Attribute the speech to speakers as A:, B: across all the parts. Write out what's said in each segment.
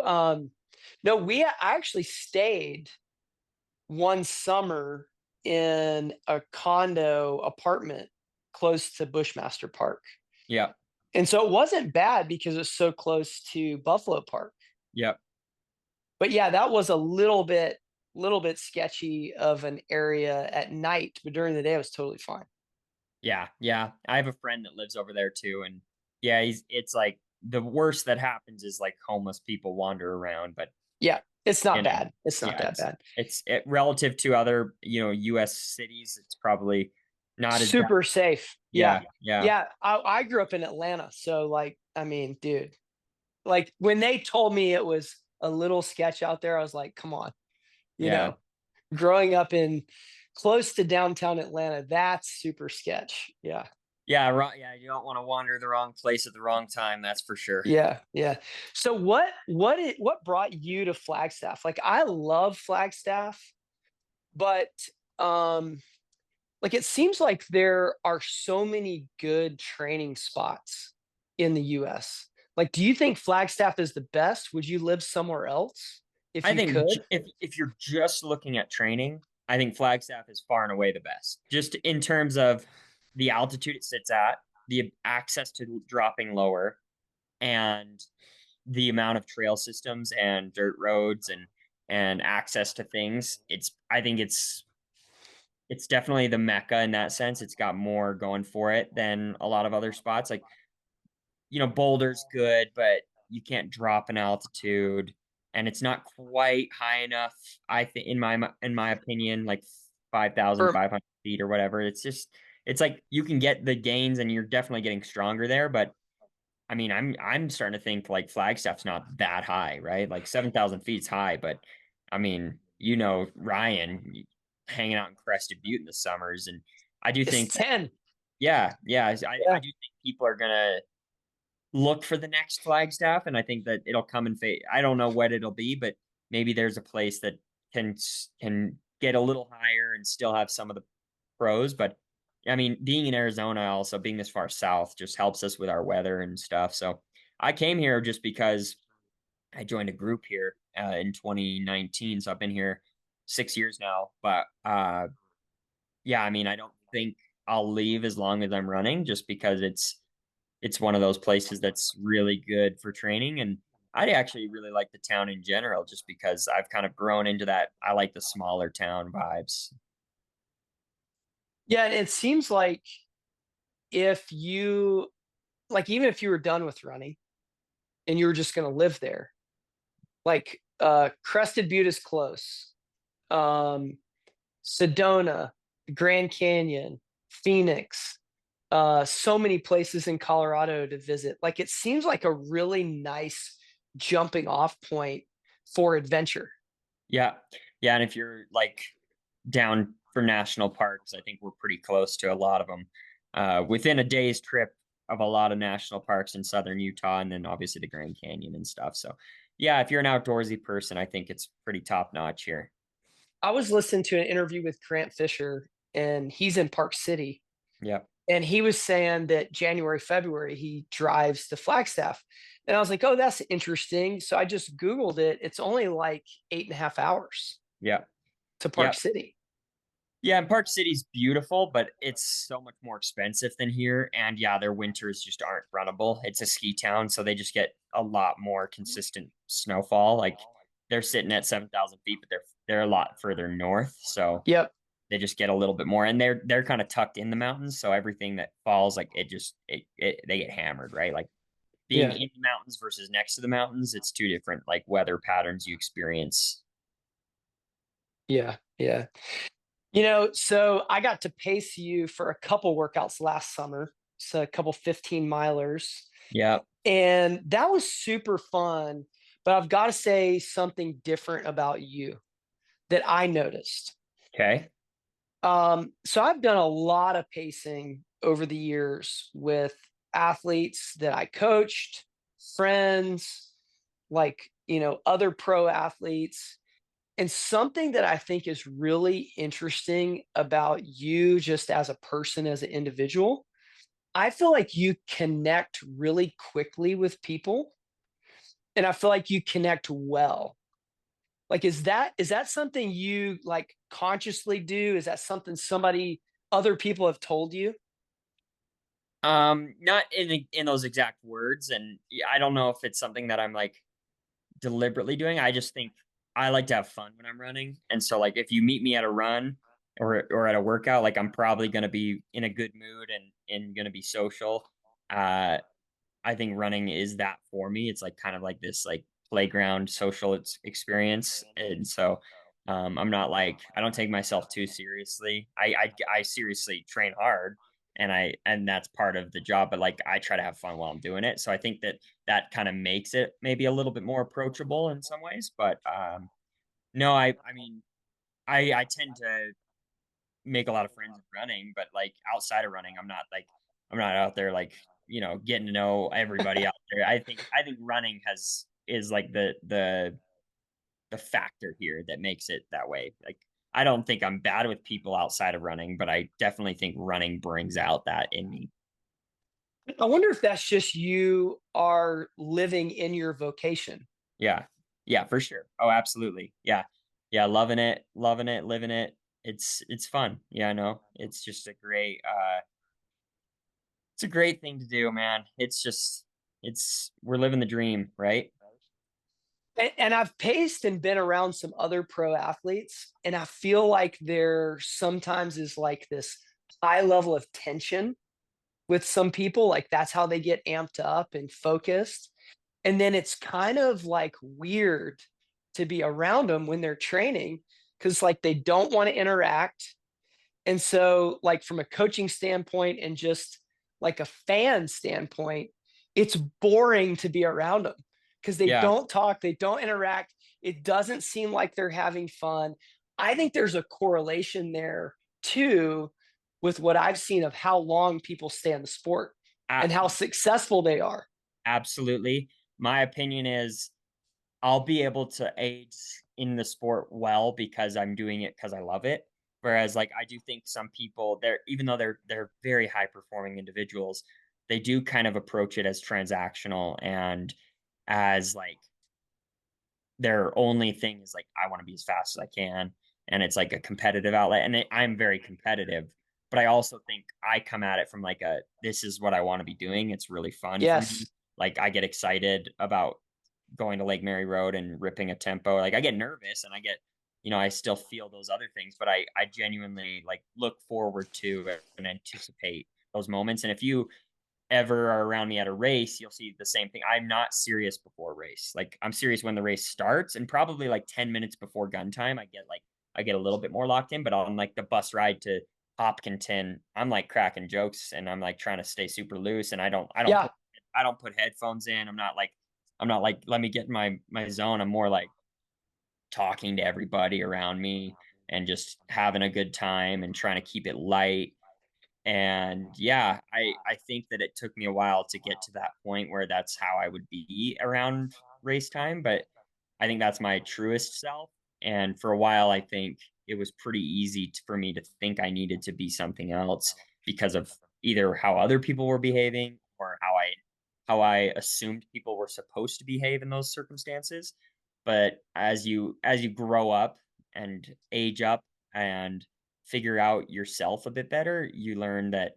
A: No, I actually stayed one summer in a condo apartment close to Bushmaster Park.
B: Yeah.
A: And so it wasn't bad because it's so close to Buffalo Park.
B: Yep.
A: But yeah, that was a little bit sketchy of an area at night, but during the day it was totally fine.
B: Yeah. Yeah. I have a friend that lives over there too. And yeah, it's like the worst that happens is like homeless people wander around, but
A: Yeah, it's not
B: you know,
A: bad. It's not
B: yeah,
A: that bad.
B: relative to other, US cities, it's probably not as bad.
A: Super safe. Yeah.
B: Yeah. Yeah.
A: Yeah, I grew up in Atlanta, so, like, I mean, dude, like, when they told me it was a little sketch out there, I was like, "Come on," you
B: Yeah.
A: know? Growing up in close to downtown Atlanta, that's super sketch. Yeah.
B: Yeah. Right. Yeah. You don't want to wander the wrong place at the wrong time. That's for sure.
A: Yeah, yeah. So what brought you to Flagstaff? Like, I love Flagstaff, but, um, like, it seems like there are so many good training spots in the US. Like, do you think Flagstaff is the best? Would you live somewhere else if
B: I
A: you
B: think
A: could?
B: if you're just looking at training, I think Flagstaff is far and away the best. Just in terms of the altitude it sits at, the access to dropping lower, and the amount of trail systems and dirt roads and access to things. I think it's definitely the mecca in that sense. It's got more going for it than a lot of other spots. Like, Boulder's good, but you can't drop in altitude, and it's not quite high enough. I think, in my opinion, like
A: For
B: 5,500 feet or whatever. It's like you can get the gains, and you're definitely getting stronger there. But I mean, I'm starting to think like Flagstaff's not that high, right? Like 7,000 feet's high, but I mean, Ryan hanging out in Crested Butte in the summers, and I do
A: it's
B: think that,
A: 10.
B: yeah, yeah, I
A: Yeah.
B: do think people are gonna look for the next Flagstaff, and I think that it'll come and fade. I don't know what it'll be, but maybe there's a place that can get a little higher and still have some of the pros. But I mean, being in Arizona, also being this far south, just helps us with our weather and stuff. So I came here just because I joined a group here in 2019. So I've been here 6 years now. But yeah, I mean, I don't think I'll leave as long as I'm running, just because it's one of those places that's really good for training. And I actually really like the town in general, just because I've kind of grown into that. I like the smaller town vibes.
A: Yeah, and it seems like if you like, even if you were done with running and you were just gonna live there, like, Crested Butte is close. Um, Sedona, Grand Canyon, Phoenix, so many places in Colorado to visit. Like, it seems like a really nice jumping off point for adventure.
B: Yeah. Yeah. And if you're like down for national parks, I think we're pretty close to a lot of them. Within a day's trip of a lot of national parks in southern Utah, and then obviously the Grand Canyon and stuff. So, yeah, if you're an outdoorsy person, I think it's pretty top notch here.
A: I was listening to an interview with Grant Fisher, and he's in Park City,
B: Yep.
A: and he was saying that January, February, he drives to Flagstaff. And I was like, oh, that's interesting. So I just Googled it. It's only like 8.5 hours
B: Yep.
A: to Park
B: Yep.
A: City.
B: Yeah, and Park City's beautiful, but it's so much more expensive than here. And yeah, their winters just aren't runnable. It's a ski town, so they just get a lot more consistent snowfall. Like, they're sitting at 7,000 feet, but they're a lot further north, so
A: Yep.
B: they just get a little bit more. And they're kind of tucked in the mountains, so everything that falls, like, they get hammered, right? Like, being
A: Yeah.
B: in the mountains versus next to the mountains, it's two different like weather patterns you experience.
A: Yeah. Yeah. So I got to pace you for a couple workouts last summer. So a couple 15 milers.
B: Yeah.
A: And that was super fun. But I've got to say something different about you that I noticed.
B: Okay.
A: So I've done a lot of pacing over the years with athletes that I coached, friends, like, other pro athletes. And something that I think is really interesting about you just as a person, as an individual, I feel like you connect really quickly with people. and I feel like you connect well. Like, is that something you like consciously do? Is that something other people have told you?
B: Not in those exact words, and I don't know if it's something that I'm like deliberately doing. I just think I like to have fun when I'm running, and so like if you meet me at a run or at a workout, like I'm probably gonna be in a good mood and gonna be social. Uh, I think running is that for me. It's like kind of like this like playground social experience, and so I'm not like I don't take myself too seriously. I seriously train hard, and that's part of the job. But like I try to have fun while I'm doing it. So I think that that kind of makes it maybe a little bit more approachable in some ways. But no, I mean I tend to make a lot of friends running, but like outside of running, I'm not out there like, getting to know everybody out there. I think running has is like the factor here that makes it that way. Like I don't think I'm bad with people outside of running, but I definitely think running brings out that in me.
A: I wonder if that's just you are living in your vocation.
B: Yeah. Yeah, for sure. Oh, absolutely. Yeah. Yeah, loving it, living it. It's fun. Yeah, no. It's a great thing to do, man. It's just we're living the dream, right?
A: And I've paced and been around some other pro athletes, and I feel like there sometimes is like this high level of tension with some people. Like that's how they get amped up and focused. And then it's kind of like weird to be around them when they're training because like they don't want to interact. And so, like, from a coaching standpoint and just like a fan standpoint, it's boring to be around them because they
B: Yeah,
A: don't talk, they don't interact. It doesn't seem like they're having fun. I think there's a correlation there too with what I've seen of how long people stay in the sport
B: a-
A: and how successful they are.
B: absolutely. My opinion is I'll be able to age in the sport well because I'm doing it because I love it. Whereas, like, I do think some people, they're even though they're very high performing individuals, they do kind of approach it as transactional and as like their only thing is like, I want to be as fast as I can. And it's like a competitive outlet. And I'm very competitive, but I also think I come at it from like this is what I want to be doing. It's really fun for me.
A: Yes.
B: Like I get excited about going to Lake Mary Road and ripping a tempo. Like I get nervous and I still feel those other things, but I genuinely like look forward to and anticipate those moments. And if you ever are around me at a race, you'll see the same thing. I'm not serious before race. Like I'm serious when the race starts, and probably like 10 minutes before gun time, I get a little bit more locked in. But on like the bus ride to Hopkinton, I'm like cracking jokes and I'm like trying to stay super loose. And
A: Yeah.
B: I don't put headphones in. I'm not like let me get in my zone. I'm more like talking to everybody around me and just having a good time and trying to keep it light and yeah, I think that it took me a while to get to that point where that's how I would be around race time, but I think that's my truest self. And for a while, I think it was pretty easy for me to think I needed to be something else because of either how other people were behaving or how I assumed people were supposed to behave in those circumstances. But as you grow up and age up and figure out yourself a bit better, you learn that,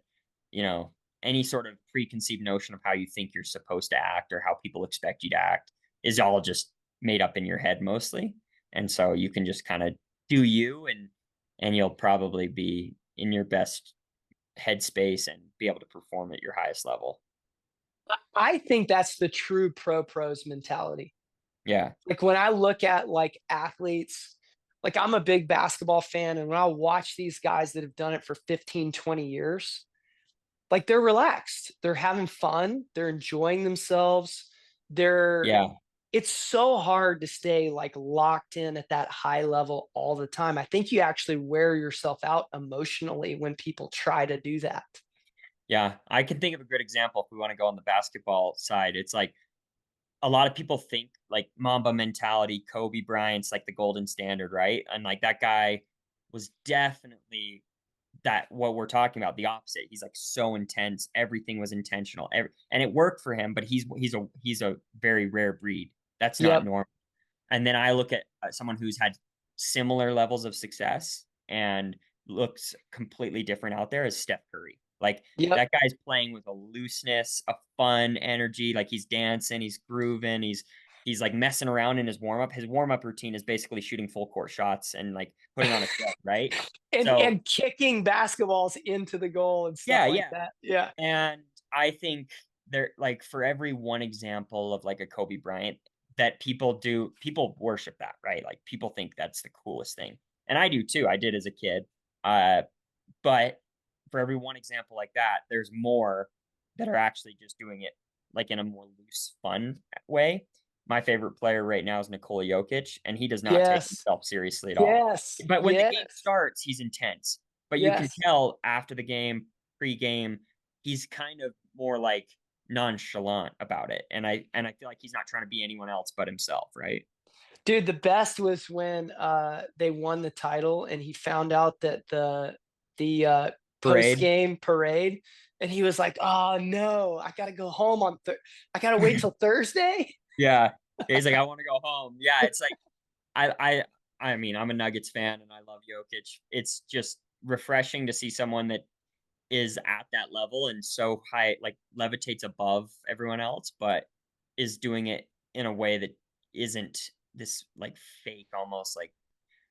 B: you know, any sort of preconceived notion of how you think you're supposed to act or how people expect you to act is all just made up in your head mostly. And so you can just kind of do you and you'll probably be in your best headspace and be able to perform at your highest level.
A: I think that's the true pros mentality.
B: Yeah.
A: Like when I look at like athletes, like I'm a big basketball fan, and when I watch these guys that have done it for 15, 20 years, like they're relaxed, they're having fun, they're enjoying themselves. They're
B: Yeah.
A: It's so hard to stay like locked in at that high level all the time. I think you actually wear yourself out emotionally when people try to do that.
B: Yeah. I can think of a good example if we want to go on the basketball side. It's like a lot of people think like Mamba mentality, Kobe Bryant's like the golden standard, right? And like that guy was definitely that what we're talking about, the opposite. He's like so intense, everything was intentional. And it worked for him, but he's a very rare breed. That's not
A: Yep.
B: normal. And then I look at someone who's had similar levels of success and looks completely different out there as Steph Curry. Like
A: Yep.
B: that guy's playing with a looseness, a fun energy. Like he's dancing, he's grooving, he's like messing around in his warm up. His warm up routine is basically shooting full court shots and like putting on a show, right? So
A: And kicking basketballs into the goal and stuff
B: yeah,
A: like
B: yeah.
A: that. Yeah.
B: And I think there, like, for every one example of like a Kobe Bryant that people do, people worship that, right? Like people think that's the coolest thing. And I do too. I did as a kid. Uh, but for every one example like that, there's more that are actually just doing it like in a more loose, fun way. My favorite player right now is Nikola Jokic, and he does not take
A: Yes.
B: himself seriously at all.
A: Yes.
B: But when the game
A: Yes.
B: starts, he's intense. But you can
A: Yes.
B: tell after the game, pre-game, he's kind of more like nonchalant about it. And I feel like he's not trying to be anyone else but himself, right?
A: Dude, the best was when they won the title and he found out that the post
B: Parade.
A: game parade, and he was like, "Oh no, I gotta go home I gotta wait till Thursday."
B: Yeah. He's like, I want to go home. Yeah, it's like I I I mean, I'm a Nuggets fan and I love Jokic. It's just refreshing to see someone that is at that level and so high, like levitates above everyone else, but is doing it in a way that isn't this like fake, almost like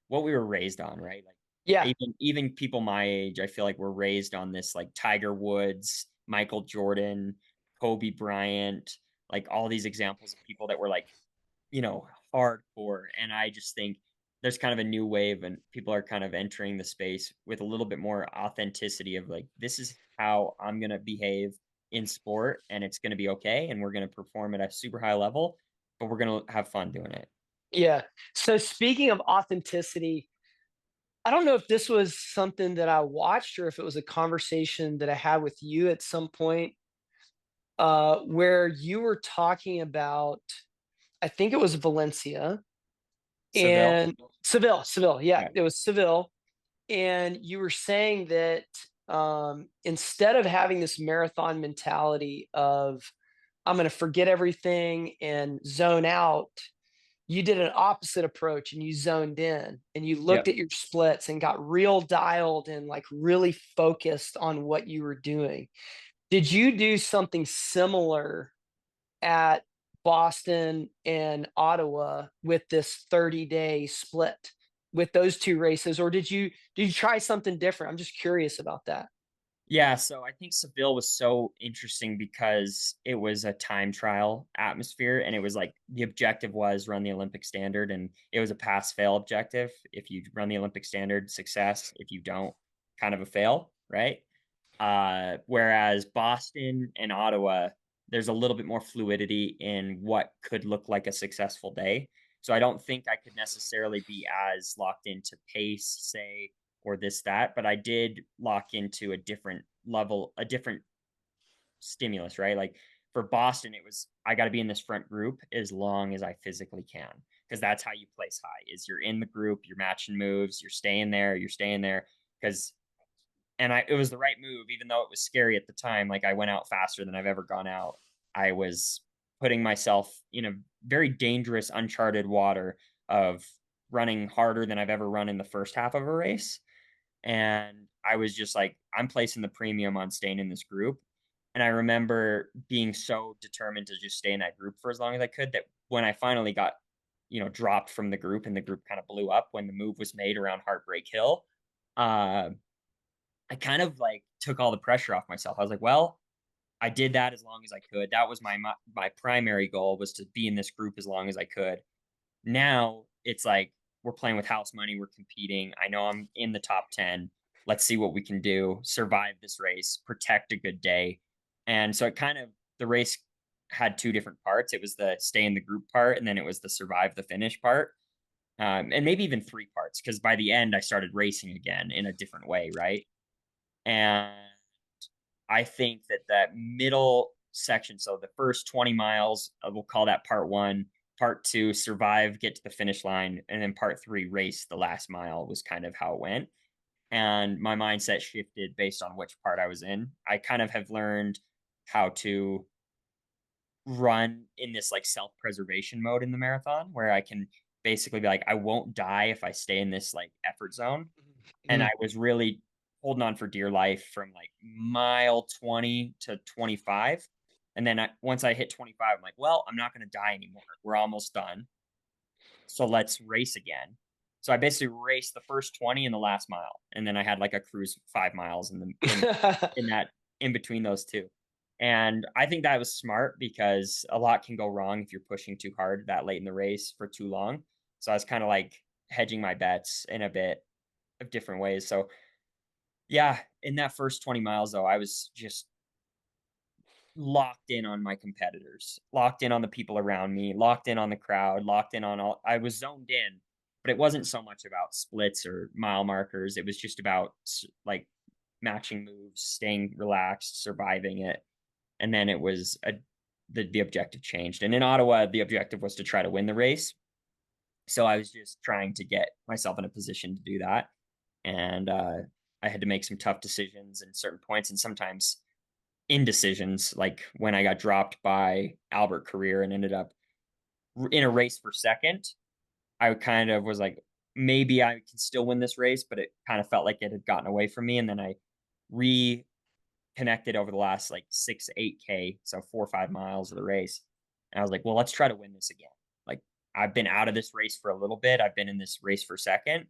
B: what we were raised on, right? Like
A: Yeah.
B: even people my age, I feel like we're raised on this like Tiger Woods, Michael Jordan, Kobe Bryant, like all these examples of people that were like, hardcore. And I just think there's kind of a new wave and people are kind of entering the space with a little bit more authenticity of like, this is how I'm going to behave in sport and it's going to be okay. And we're going to perform at a super high level, but we're going to have fun doing it.
A: Yeah. So speaking of authenticity, I don't know if this was something that I watched or if it was a conversation that I had with you at some point, where you were talking about, I think it was Valencia
B: Seville.
A: and Seville. Yeah,
B: Yeah.
A: it was Seville. And you were saying that instead of having this marathon mentality of, I'm going to forget everything and zone out, you did an opposite approach and you zoned in and you looked
B: Yep.
A: at your splits and got real dialed and like really focused on what you were doing. Did you do something similar at Boston and Ottawa with this 30-day split with those two races, or did you try something different? I'm just curious about that.
B: Yeah, so I think Seville was so interesting because it was a time trial atmosphere and it was like the objective was run the Olympic standard and it was a pass fail objective. If you run the Olympic standard, success. If you don't, kind of a fail, right? Whereas Boston and Ottawa, there's a little bit more fluidity in what could look like a successful day. So I don't think I could necessarily be as locked into pace, say, or this, that, but I did lock into a different level, a different stimulus, right? Like for Boston, it was I got to be in this front group as long as I physically can because that's how you place high. Is you're in the group, you're matching moves, you're staying there because and it was the right move even though it was scary at the time. Like I went out faster than I've ever gone out. I was putting myself in a very dangerous uncharted water of running harder than I've ever run in the first half of a race and I was just like, I'm placing the premium on staying in this group. And I remember being so determined to just stay in that group for as long as I could that when I finally got, dropped from the group and the group kind of blew up when the move was made around Heartbreak Hill, uh, I kind of like took all the pressure off myself. I was like, well, I did that as long as I could. That was my primary goal was to be in this group as long as I could. Now it's like we're playing with house money, we're competing. I know I'm in the top 10. Let's see what we can do, survive this race, protect a good day. And so it kind of the race had two different parts. It was the stay in the group part, and then it was the survive the finish part. And maybe even three parts, because by the end I started racing again in a different way, right? And I think that that middle section, so the first 20 miles, we'll call that part one. Part two, survive, get to the finish line. And then part three, race the last mile was kind of how it went. And my mindset shifted based on which part I was in. I kind of have learned how to run in this like self-preservation mode in the marathon where I can basically be like, I won't die if I stay in this like effort zone. And I
A: Mhm.
B: was really holding on for dear life from like mile 20 to 25. And then once I hit 25, I'm like, well, I'm not going to die anymore. We're almost done. So let's race again. So I basically raced the first 20 in the last mile. And then I had like a cruise 5 miles in that in between those two. And I think that was smart because a lot can go wrong if you're pushing too hard that late in the race for too long. So I was kind of like hedging my bets in a bit of different ways. So yeah, in that first 20 miles though, I was just locked in on my competitors, locked in on the people around me, locked in on the crowd, locked in on all I was zoned in, but it wasn't so much about splits or mile markers. It was just about like matching moves, staying relaxed, surviving it. And then it was the objective changed. And in Ottawa, the objective was to try to win the race. So I was just trying to get myself in a position to do that. And I had to make some tough decisions in certain points and sometimes indecisions, like when I got dropped by Albert Career and ended up in a race for second. I kind of was like, maybe I can still win this race, but it kind of felt like it had gotten away from me. And then I reconnected over the last like 6, 8K, so 4 or 5 miles of the race. And I was like, well, let's try to win this again. Like, I've been out of this race for a little bit. I've been in this race for second,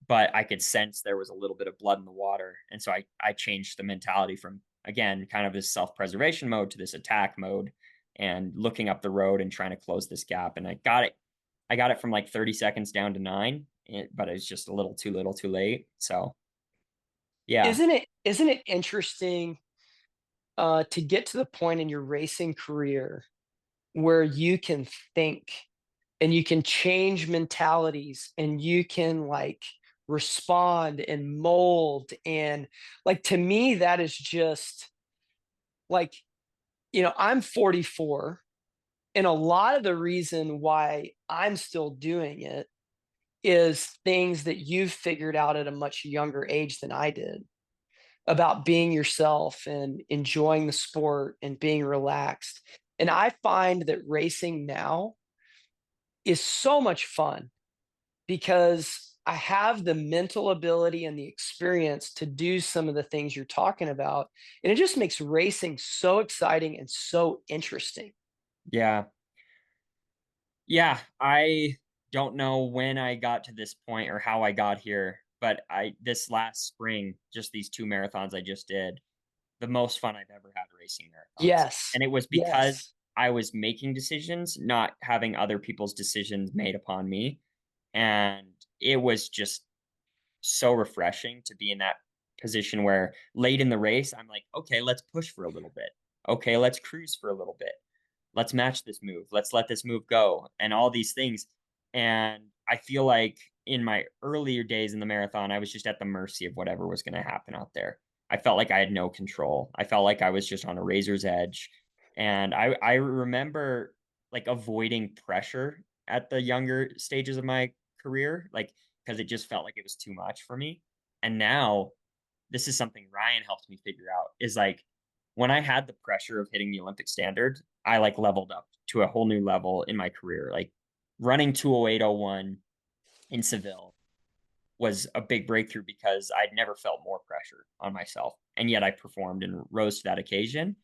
B: but I could sense there was a little bit of blood in the water. And so I changed the mentality from, again, kind of this self-preservation mode to this attack mode and looking up the road and trying to close this gap. And I got it. I got it from like 30 seconds down to 9, but it's just a little too late. So yeah,
A: Isn't it interesting to get to the point in your racing career where you can think and you can change mentalities and you can like respond and mold and like to me that is just like I'm 44, and a lot of the reason why I'm still doing it is things that you've figured out at a much younger age than I did about being yourself and enjoying the sport and being relaxed. And I find that racing now is so much fun because I have the mental ability and the experience to do some of the things you're talking about. And it just makes racing so exciting and so interesting.
B: yeah, yeah. I don't know when I got to this point or how I got here, but this last spring, just these 2 marathons I just did, the most fun I've ever had racing marathons.
A: Yes.
B: And it was because
A: Yes.
B: I was making decisions, not having other people's decisions made upon me. And it was just so refreshing to be in that position where late in the race, I'm like, okay, let's push for a little bit. Okay, let's cruise for a little bit. Let's match this move. Let's let this move go and all these things. And I feel like in my earlier days in the marathon, I was just at the mercy of whatever was going to happen out there. I felt like I had no control. I felt like I was just on a razor's edge. And I remember like avoiding pressure at the younger stages of my career, like because it just felt like it was too much for me. And now this is something Ryan helped me figure out is like when I had the pressure of hitting the Olympic standard, I like leveled up to a whole new level in my career. Like running 208.01 in Seville was a big breakthrough because I'd never felt more pressure on myself. And yet I performed and rose to that occasion.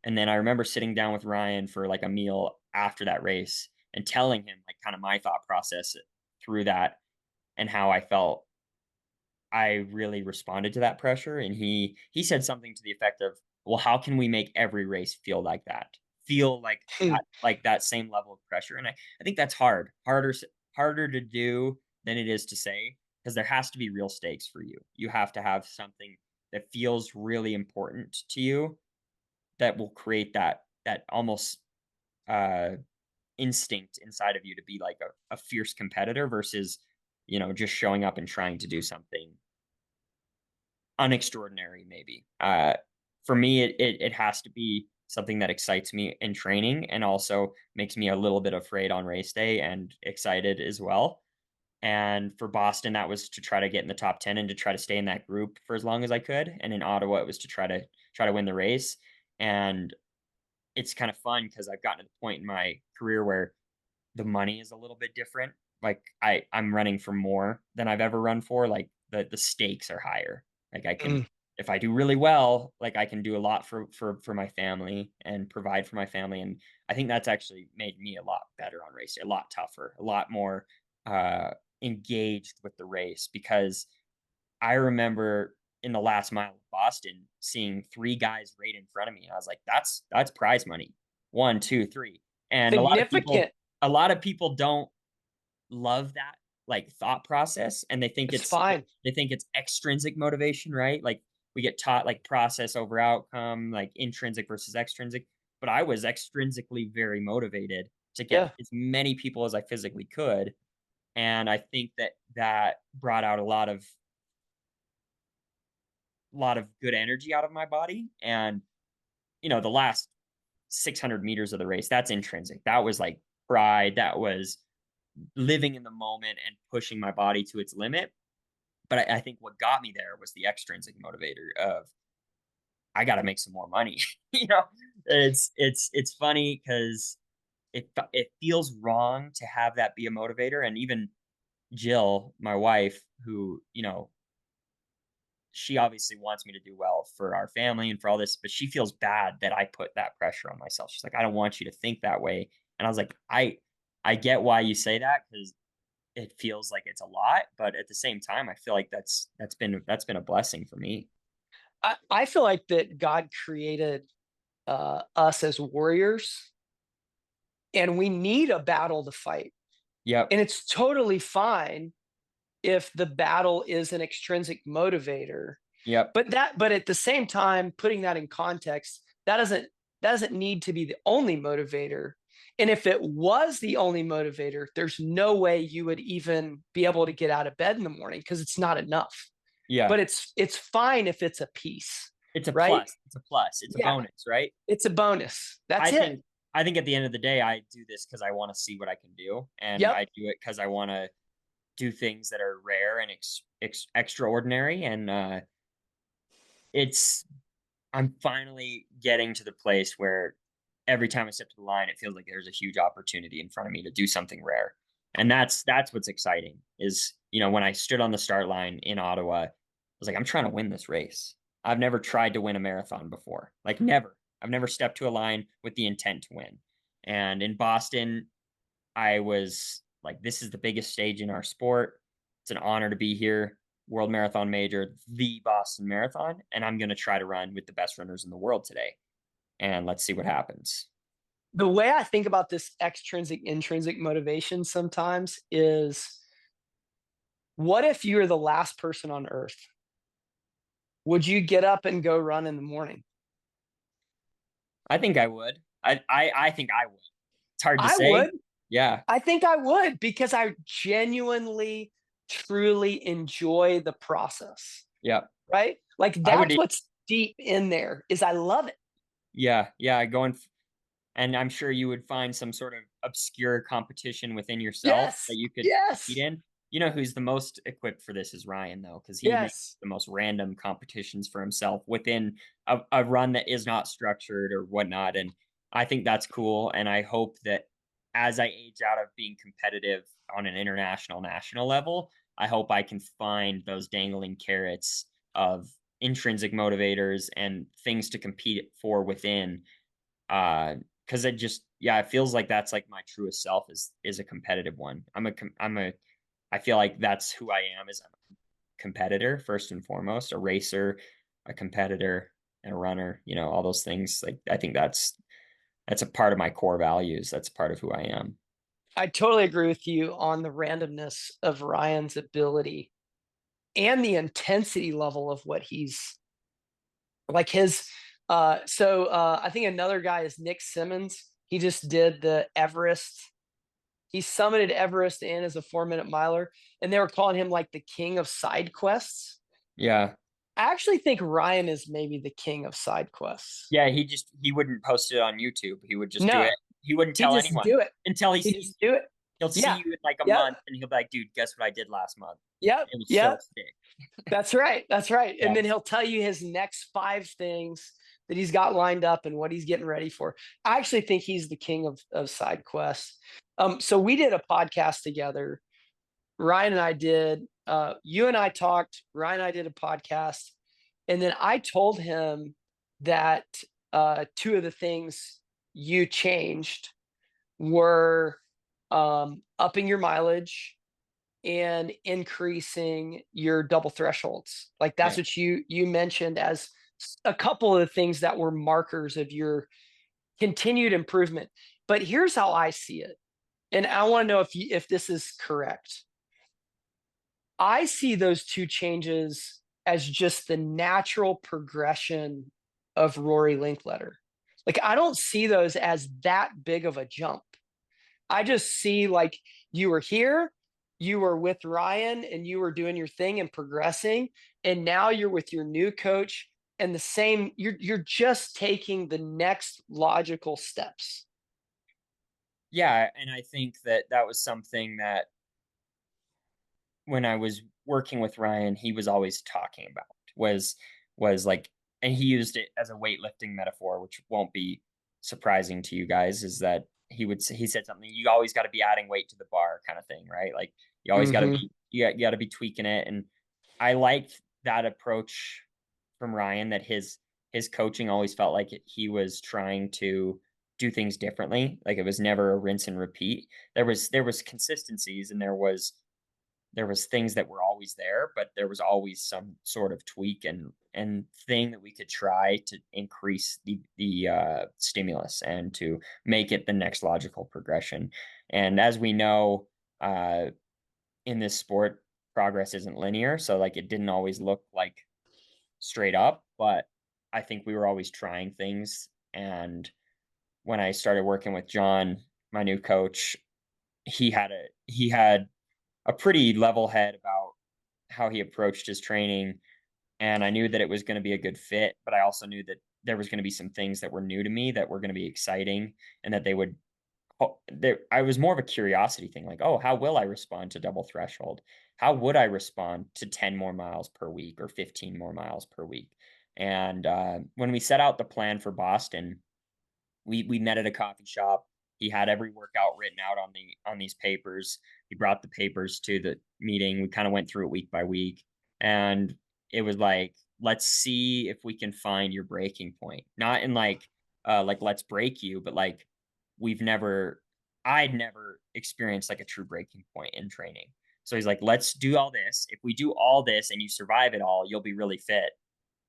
B: And then I remember sitting down with Ryan for like a meal after that race and telling him like kind of my thought process through that and how I felt I really responded to that pressure, and he said something to the effect of, "Well, how can we make every race feel like that? Feel like that same level of pressure?" And I think that's harder to do than it is to say, because there has to be real stakes for you. You have to have something that feels really important to you that will create that almost uh instinct inside of you to be like a fierce competitor versus, just showing up and trying to do something unextraordinary maybe. For me, it has to be something that excites me in training and also makes me a little bit afraid on race day and excited as well. And for Boston, that was to try to get in the top 10 and to try to stay in that group for as long as I could. And in Ottawa, it was to try to win the race. And it's kind of fun because I've gotten to the point in my career where the money is a little bit different. Like I'm running for more than I've ever run for. Like the stakes are higher. Like I can,
A: Mm.
B: if I do really well, like I can do a lot for my family and provide for my family. And I think that's actually made me a lot better on racing, a lot tougher, a lot more uh engaged with the race because I remember in the last mile of Boston seeing 3 guys right in front of me. I was like, that's prize money. 1, 2, 3. And
A: Significant.
B: a lot of people don't love that, like, thought process, and
A: It's fine.
B: they think it's extrinsic motivation, right? Like, we get taught, like, process over outcome, like, intrinsic versus extrinsic, but I was extrinsically very motivated to get
A: Yeah.
B: as many people as I physically could, and I think that that brought out a lot of good energy out of my body, and, the last 600 meters of the race, that's intrinsic. That was, like, pride, that was living in the moment and pushing my body to its limit. But I think what got me there was the extrinsic motivator of I got to make some more money. It's funny because it feels wrong to have that be a motivator. And even Jill, my wife, who she obviously wants me to do well for our family and for all this, but she feels bad that I put that pressure on myself. She's like, I don't want you to think that way. And I was like, I get why you say that because it feels like it's a lot, but at the same time, I feel like that's been a blessing for me.
A: I feel like that God created us as warriors, and we need a battle to fight.
B: Yep.
A: And it's totally fine if the battle is an extrinsic motivator.
B: Yep.
A: But at the same time, putting that in context, that doesn't need to be the only motivator. And if it was the only motivator, there's no way you would even be able to get out of bed in the morning because it's not enough.
B: Yeah.
A: But it's fine if it's a piece,
B: It's a
A: right?
B: plus. It's a plus. It's a
A: Yeah,
B: bonus, right?
A: it's a bonus. That's
B: I
A: it.
B: think I think at the end of the day, I do this because I want to see what I can do, and
A: Yep.
B: I do it because I want to do things that are rare and extraordinary. And it's I'm finally getting to the place where every time I step to the line, it feels like there's a huge opportunity in front of me to do something rare. And that's what's exciting is, when I stood on the start line in Ottawa, I was like, I'm trying to win this race. I've never tried to win a marathon before. Like never. I've never stepped to a line with the intent to win. And in Boston, I was like, this is the biggest stage in our sport. It's an honor to be here. World Marathon Major, the Boston Marathon, and I'm going to try to run with the best runners in the world today. And let's see what happens.
A: The way I think about this extrinsic intrinsic motivation sometimes is, what if you're the last person on earth? Would you get up and go run in the morning?
B: I think I would. I think I would. It's hard to
A: I
B: say.
A: would.
B: Yeah.
A: I think I would, because I genuinely, truly enjoy the process,
B: Yeah.
A: right? Like
B: I would.
A: that's what's deep in there is I love it.
B: Yeah. Yeah. And I'm sure you would find some sort of obscure competition within yourself that
A: Yes.
B: you could compete
A: Yes.
B: in. You know who's the most equipped for this is Ryan, though, because he makes
A: Yes.
B: the most random competitions for himself within a run that is not structured or whatnot. And I think that's cool. And I hope that as I age out of being competitive on an international, national level, I hope I can find those dangling carrots of intrinsic motivators and things to compete for within. Because it feels like that's like my truest self is a competitive one. I feel like that's who I am, is I'm a competitor first and foremost, a racer, a competitor, and a runner, all those things. Like I think that's a part of my core values. That's part of who I am.
A: I totally agree with you on the randomness of Ryan's ability and the intensity level of what he's like his I think another guy is Nick Simmons. He just did the Everest. He summited Everest in as a 4-minute miler, and they were calling him like the king of side quests.
B: Yeah.
A: I actually think Ryan is maybe the king of side quests.
B: Yeah, he wouldn't post it on YouTube. He would just do
A: No,
B: it. He wouldn't
A: he
B: tell
A: just
B: anyone
A: do it.
B: until he
A: He
B: sees
A: just do it.
B: he'll see
A: Yeah.
B: you in like a
A: Yep.
B: month and he'll be like, dude, guess what I did last month?
A: Yep.
B: It was so
A: Yep.
B: sick.
A: That's right. That's right. And
B: Yeah.
A: then he'll tell you his next 5 things that he's got lined up and what he's getting ready for. I actually think he's the king of side quests. So we did a podcast together. Ryan and I did. You and I talked. Ryan and I did a podcast, and then I told him that two of the things you changed were upping your mileage and increasing your double thresholds. Like that's
B: Yeah.
A: what you mentioned as a couple of the things that were markers of your continued improvement. But here's how I see it, and I want to know if this is correct. I see those two changes as just the natural progression of Rory Linkletter. Like I don't see those as that big of a jump. I just see like you were here, you were with Ryan and you were doing your thing and progressing, and now you're with your new coach and the same you're just taking the next logical steps.
B: Yeah, and I think that that was something that when I was working with Ryan, he was always talking about was like, and he used it as a weightlifting metaphor, which won't be surprising to you guys, is that he said something, you always got to be adding weight to the bar kind of thing, right? Like you always got to
A: Mhm.
B: be you got to be tweaking it. And I liked that approach from Ryan, that his coaching always felt like he was trying to do things differently. Like it was never a rinse and repeat. There was consistencies, and there was things that were always there, but there was always some sort of tweak and thing that we could try to increase the stimulus and to make it the next logical progression. And as we know, uh, in this sport, progress isn't linear, so like it didn't always look like straight up, but I think we were always trying things. And when I started working with John, my new coach, he had a pretty level head about how he approached his training, and I knew that it was going to be a good fit, but I also knew that there was going to be some things that were new to me that were going to be exciting, and that they would there I was more of a curiosity thing, like, oh, how will I respond to double threshold? How would I respond to 10 more miles per week or 15 more miles per week? And when we set out the plan for Boston, we met at a coffee shop. He had every workout written out on these papers. He brought the papers to the meeting. We kind of went through it week by week, and it was like, let's see if we can find your breaking point. Not in like let's break you, but like we've never I'd never experienced like a true breaking point in training. So he's like, let's do all this. If we do all this and you survive it all, you'll be really fit.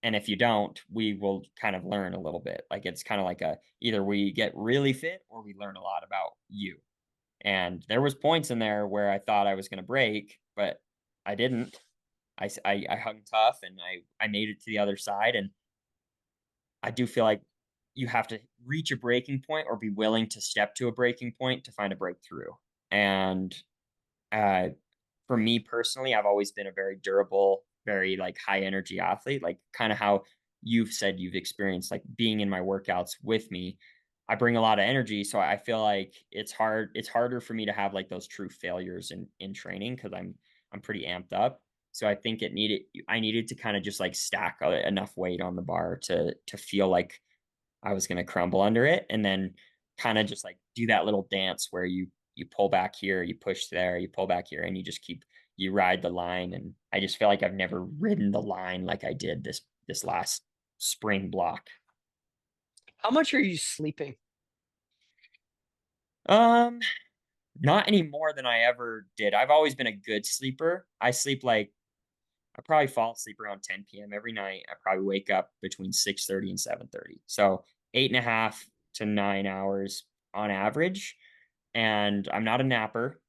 B: And if you don't, we will kind of learn a little bit. Like it's kind of like a either we get really fit or we learn a lot about you. And there was points in there where I thought I was going to break, but I didn't. I hung tough, and I made it to the other side. And I do feel like you have to reach a breaking point or be willing to step to a breaking point to find a breakthrough. And uh, for me personally, I've always been a very durable, very like high energy athlete, like kind of how you've said you've experienced like being in my workouts with me. I bring a lot of energy, so I feel like it's harder for me to have like those true failures in training because I'm pretty amped up. So I think I needed to kind of just like stack enough weight on the bar to feel like I was going to crumble under it, and then kind of just like do that little dance where you pull back here, you push there, you pull back here, and you ride the line. And I just feel like I've never ridden the line like I did this last spring block.
A: How much are you sleeping?
B: Um, Not any more than I ever did. I've always been a good sleeper. I probably fall asleep around 10 p.m. every night. I probably wake up between 6:30 and 7:30. So 8.5 to 9 hours on average. And I'm not a napper,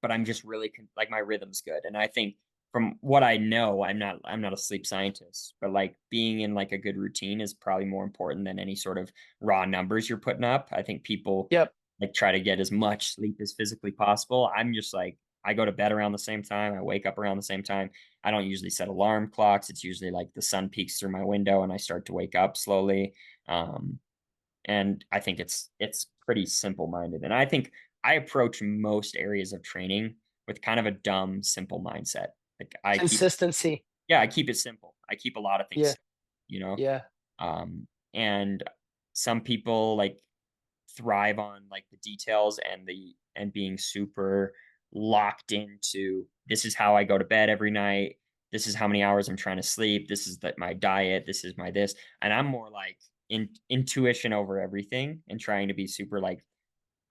B: but I'm just really like my rhythm's good. And I think from what I know, I'm not a sleep scientist, but like being in like a good routine is probably more important than any sort of raw numbers you're putting up. I think people
A: Yep.
B: like try to get as much sleep as physically possible. I'm just like I go to bed around the same time, I wake up around the same time. I don't usually set alarm clocks. It's usually like the sun peeks through my window and I start to wake up slowly. Um, and I think it's pretty simple minded. And I think I approach most areas of training with kind of a dumb, simple mindset. Like I keep
A: Consistency.
B: yeah, I keep it simple. I keep a lot of things
A: Yeah.
B: simple, you know?
A: Yeah.
B: And some people like thrive on like the details and being super locked into this is how I go to bed every night. This is how many hours I'm trying to sleep. This is my diet. This is my this. And I'm more like intuition over everything and trying to be super like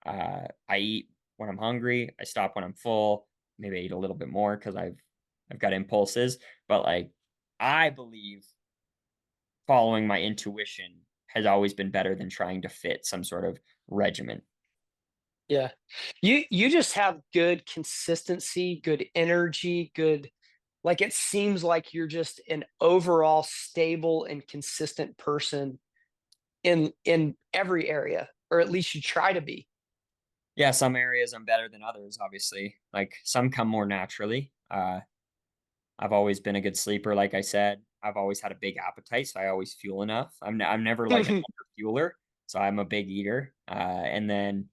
B: I eat when I'm hungry. I stop when I'm full. Maybe I eat a little bit more because I've got impulses. But like I believe following my intuition has always been better than trying to fit some sort of regimen.
A: Yeah. You just have good consistency, good energy, good, like it seems like you're just an overall stable and consistent person in every area, or at least you try to be.
B: Yeah, some areas I'm better than others, obviously. Like some come more naturally. I've always been a good sleeper, like I said. I've always had a big appetite, so I always fuel enough. I'm never like an underfueler, so I'm a big eater. And then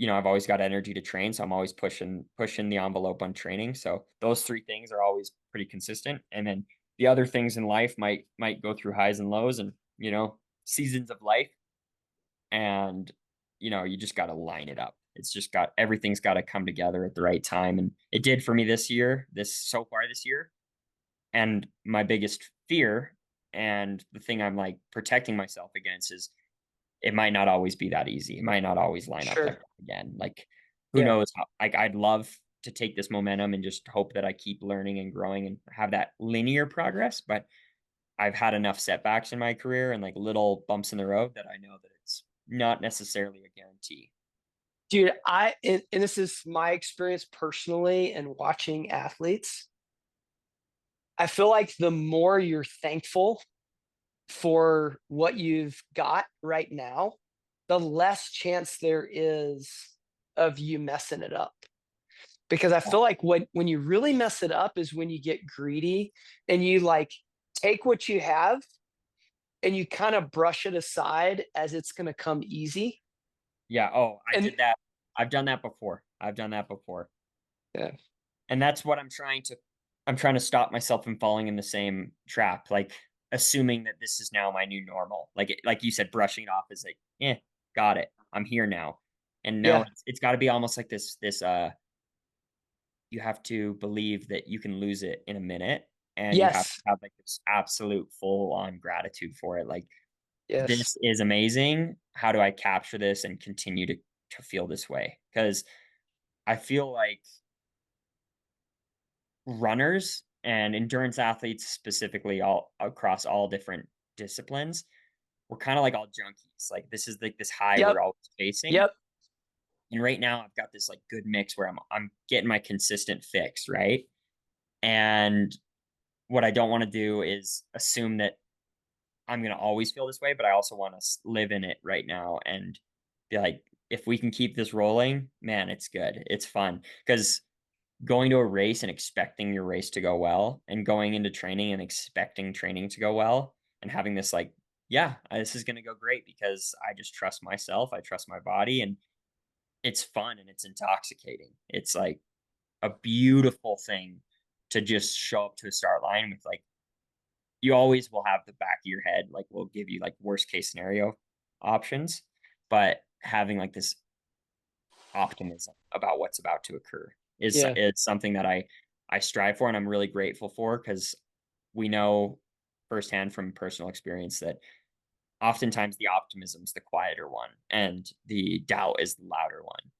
B: I've always got energy to train, so I'm always pushing the envelope on training. So those three things are always pretty consistent. And then the other things in life might go through highs and lows and seasons of life. And you just got to line it up. It's just got everything's got to come together at the right time, and it did for me this year. And my biggest fear and the thing I'm like protecting myself against is it might not always be that easy. It might not always line up like
A: Sure.
B: that again. Like who
A: Yeah.
B: knows how, like I'd love to take this momentum and just hope that I keep learning and growing and have that linear progress, but I've had enough setbacks in my career and like little bumps in the road that I know that it's not necessarily a guarantee.
A: Dude, and this is my experience personally and watching athletes. I feel like the more you're thankful for what you've got right now, the less chance there is of you messing it up. Because I feel like when you really mess it up is when you get greedy and you like take what you have and you kind of brush it aside as it's going to come easy.
B: Yeah. Oh, I
A: And
B: did that. I've done that before. I've done that before.
A: yeah,
B: And that's what I'm trying to stop myself from falling in the same trap, like assuming that this is now my new normal. Like you said, brushing it off is like, got it. I'm here now. And no,
A: yeah,
B: it's got to be almost like this you have to believe that you can lose it in a minute and you have to
A: yes,
B: have like this absolute full on gratitude for it. Like
A: yes,
B: this is amazing. How do I capture this and continue to feel this way? Because I feel like runners and endurance athletes specifically all across all different disciplines, we're kind of like all junkies. Like this is like this high
A: yep,
B: we're always chasing.
A: yep,
B: And right now I've got this like good mix where I'm getting my consistent fix, right? And what I don't want to do is assume that I'm going to always feel this way, but I also want to live in it right now and be like, if we can keep this rolling, man, it's good. It's fun. Because going to a race and expecting your race to go well and going into training and expecting training to go well and having this like, yeah, this is going to go great because I just trust myself. I trust my body and it's fun and it's intoxicating. It's like a beautiful thing to just show up to a start line with like, you always will have the back of your head, like will give you like worst case scenario options, but having like this optimism about what's about to occur
A: yeah,
B: is something that I strive for and I'm really grateful for because we know firsthand from personal experience that oftentimes the optimism's the quieter one and the doubt is the louder one.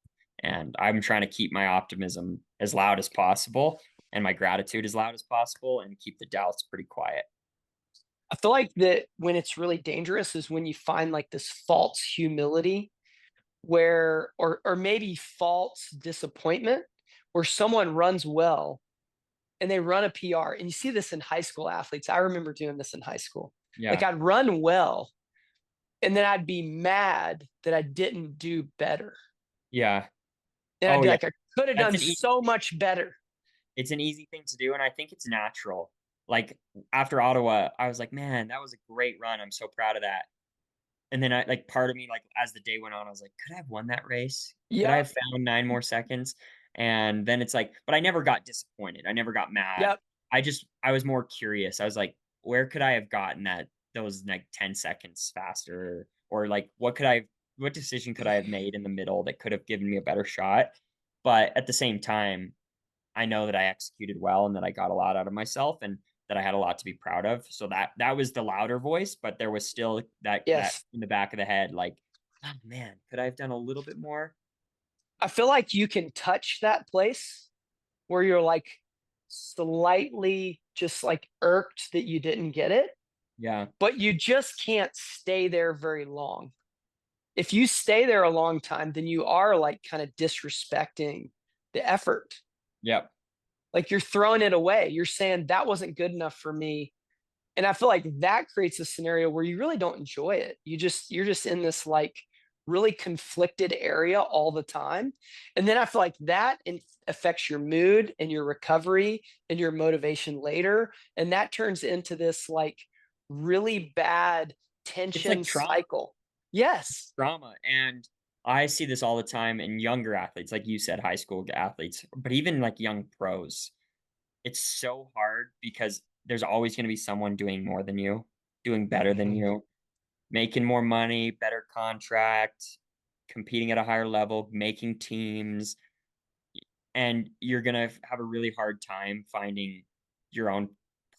B: And I'm trying to keep my optimism as loud as possible and my gratitude as loud as possible and keep the doubts pretty quiet.
A: I feel like that when it's really dangerous is when you find like this false humility where or maybe false disappointment where someone runs well and they run a PR, and you see this in high school athletes. I remember doing this in high school. Like
B: Yeah.
A: I'd run well and then I'd be mad that I didn't do better.
B: Yeah.
A: And I'd
B: Oh
A: be
B: yeah.
A: like, I could have
B: That's
A: done
B: an easy
A: so much better.
B: it's an easy thing to do and I think it's natural. Like after Ottawa, I was like, man, that was a great run. I'm so proud of that. And then I like part of me, like as the day went on, I was like, could I have won that race? Could I
A: Yep.
B: have found 9 more seconds? And then it's like, but I never got disappointed. I never got mad.
A: Yep.
B: I was more curious. I was like, where could I have gotten that those like 10 seconds faster, or like what decision could I have made in the middle that could have given me a better shot? But at the same time, I know that I executed well and that I got a lot out of myself and that I had a lot to be proud of. So that was the louder voice, but there was still that
A: Yes.
B: in the back of the head, like, oh man, could I have done a little bit more?
A: I feel like you can touch that place where you're like slightly just like irked that you didn't get it,
B: Yeah.
A: but you just can't stay there very long. If you stay there a long time, then you are like kind of disrespecting the effort.
B: Yep.
A: Like you're throwing it away. You're saying that wasn't good enough for me. And I feel like that creates a scenario where you really don't enjoy it. You're just in this like really conflicted area all the time. And then I feel like affects your mood and your recovery and your motivation later. And that turns into this like really bad
B: It's like
A: tension
B: trauma.
A: cycle. Yes.
B: Drama. And I see this all the time in younger athletes, like you said, high school athletes, but even like young pros. It's so hard because there's always going to be someone doing more than you, doing better than
A: Mhm.
B: you, making more money, better contract, competing at a higher level, making teams, and you're going to have a really hard time finding your own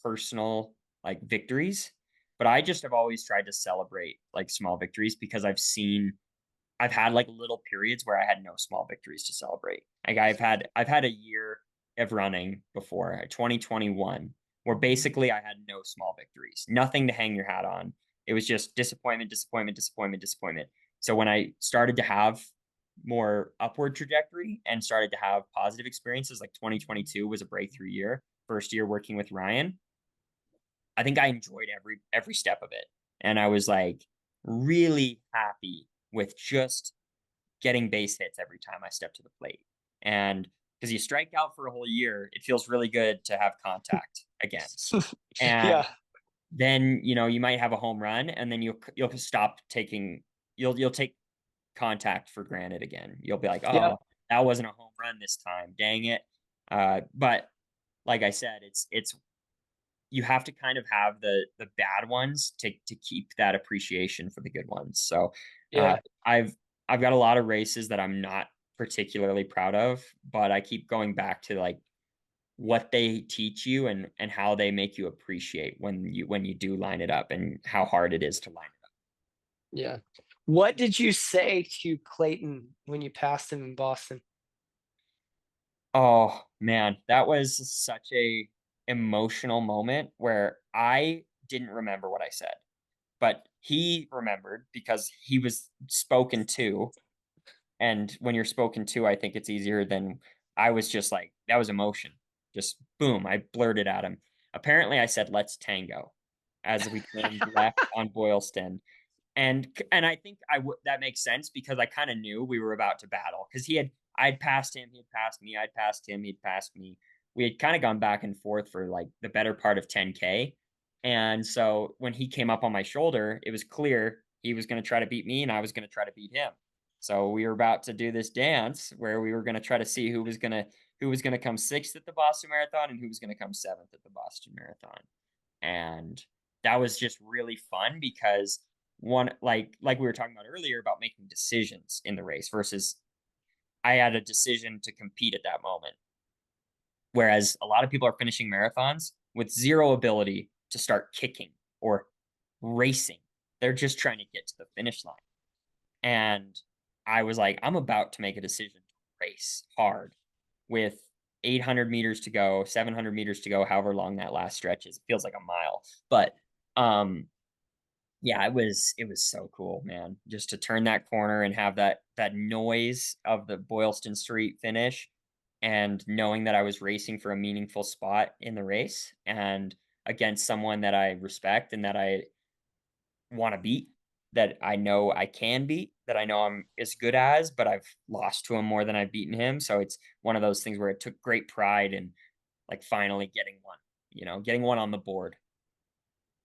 B: personal like victories. But I just have always tried to celebrate like small victories because I've had like little periods where I had no small victories to celebrate. Like I've had a year of running before, 2021, where basically I had no small victories, nothing to hang your hat on. It was just disappointment, disappointment, disappointment, disappointment. So when I started to have more upward trajectory and started to have positive experiences, like 2022 was a breakthrough year, first year working with Ryan. I think I enjoyed every step of it. And I was like really happy with just getting base hits every time I step to the plate. And because you strike out for a whole year, it feels really good to have contact again. And
A: Yeah.
B: then, you might have a home run and then you'll stop taking you'll take contact for granted again. You'll be like,
A: Yep.
B: "Oh, that wasn't a home run this time. Dang it." But like I said, it's you have to kind of have the bad ones to keep that appreciation for the good ones. So, uh,
A: Yeah.
B: I've I've got a lot of races that I'm not particularly proud of, but I keep going back to like what they teach you and how they make you appreciate when you do line it up and how hard it is to line it up.
A: Yeah. What did you say to Clayton when you passed him in Boston?
B: Oh man, that was such a emotional moment where I didn't remember what I said, but he remembered because he was spoken to. And when you're spoken to, I think it's easier than I was just like, that was emotion. Just boom, I blurted at him. Apparently, I said, let's tango as we turned left on Boylston. And I think that makes sense because I kind of knew we were about to battle because I'd passed him, he'd passed me, I'd passed him, he'd passed me. We had kind of gone back and forth for like the better part of 10K. And so when he came up on my shoulder, it was clear he was going to try to beat me and I was going to try to beat him. So we were about to do this dance where we were going to try to see who was going to come sixth at the Boston Marathon and who was going to come seventh at the Boston Marathon. And that was just really fun because one like we were talking about earlier about making decisions in the race versus I had a decision to compete at that moment. Whereas a lot of people are finishing marathons with zero ability to start kicking or racing. They're just trying to get to the finish line. And I was like, I'm about to make a decision to race hard with 800 meters to go, 700 meters to go, however long that last stretch is. It feels like a mile. But yeah, it was so cool, man. Just to turn that corner and have that noise of the Boylston Street finish and knowing that I was racing for a meaningful spot in the race and against someone that I respect and that I want to beat, that I know I can beat, that I know I'm as good as, but I've lost to him more than I've beaten him. So it's one of those things where it took great pride in like finally getting one on the board.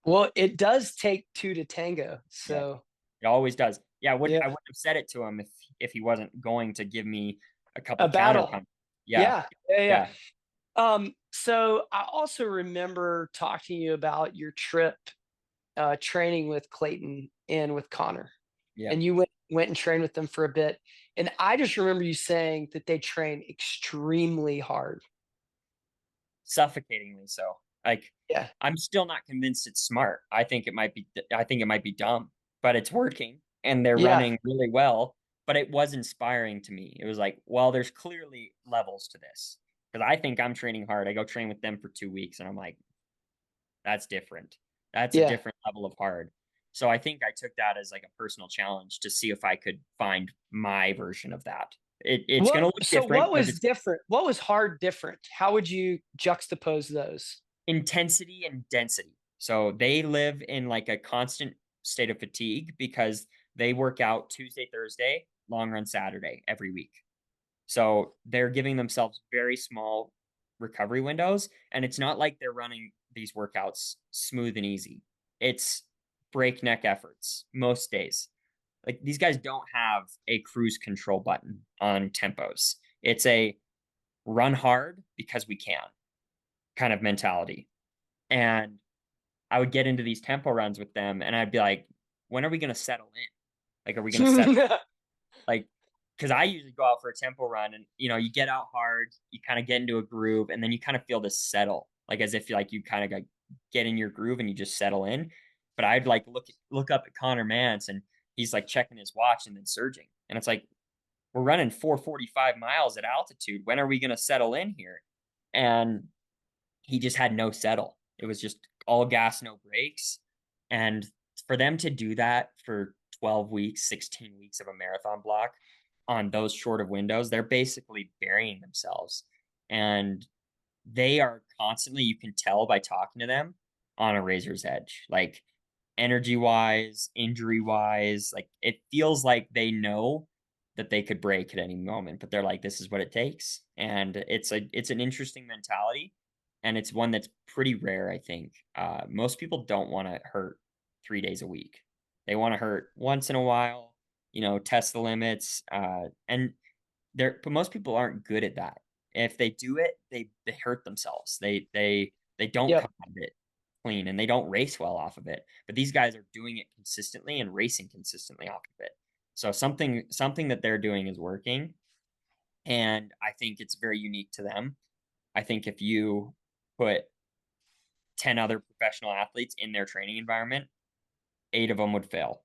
A: Well, it does take two to tango.
B: Yeah.
A: So,
B: It always does. Yeah, I
A: yeah,
B: wouldn't have said it to him if he wasn't going to give me a
A: a
B: couple counter
A: battle.
B: punches. Yeah,
A: Yeah. Yeah. Yeah.
B: yeah,
A: So I also remember talking to you about your trip training with Clayton and with Connor,
B: Yeah.
A: and you went and trained with them for a bit. And I just remember you saying that they train extremely hard.
B: Suffocatingly so. Like,
A: Yeah.
B: I'm still not convinced it's smart. I think it might be dumb, but it's working and they're
A: Yeah.
B: running really well, but it was inspiring to me. It was like, well, there's clearly levels to this. Because I think I'm training hard. I go train with them for 2 weeks and I'm like, that's different. That's a
A: Yeah.
B: different level of hard. So I think I took that as like a personal challenge to see if I could find my version of that. It's
A: What
B: gonna look
A: so
B: different
A: what
B: because
A: was
B: it's
A: different? What was hard different? How would you juxtapose those?
B: intensity and density. So they live in like a constant state of fatigue because they work out Tuesday, Thursday, long run Saturday every week. So they're giving themselves very small recovery windows. And it's not like they're running these workouts smooth and easy. It's breakneck efforts most days. Like these guys don't have a cruise control button on tempos. It's a run hard because we can kind of mentality. And I would get into these tempo runs with them and I'd be like, when are we going to settle in? Like, are we going to settle? Like, because I usually go out for a tempo run and, you get out hard, you kind of get into a groove and then you kind of feel this settle, like as if like you kind of like get in your groove and you just settle in. But I'd like look up at Connor Mance and he's like checking his watch and then surging. And it's like, we're running 445 miles at altitude. When are we going to settle in here? And he just had no settle. It was just all gas, no brakes. And for them to do that for 12 weeks, 16 weeks of a marathon block on those short of windows, they're basically burying themselves. And they are constantly, you can tell by talking to them, on a razor's edge. Like energy wise, injury wise, like it feels like they know that they could break at any moment, but they're like, this is what it takes. And it's an interesting mentality. And it's one that's pretty rare, I think. Most people don't want to hurt 3 days a week. They want to hurt once in a while, test the limits. And but most people aren't good at that. If they do it, they hurt themselves. They don't
A: Yep.
B: come out of it clean and they don't race well off of it. But these guys are doing it consistently and racing consistently off of it. So something that they're doing is working. And I think it's very unique to them. I think if you put 10 other professional athletes in their training environment, 8 of them would fail.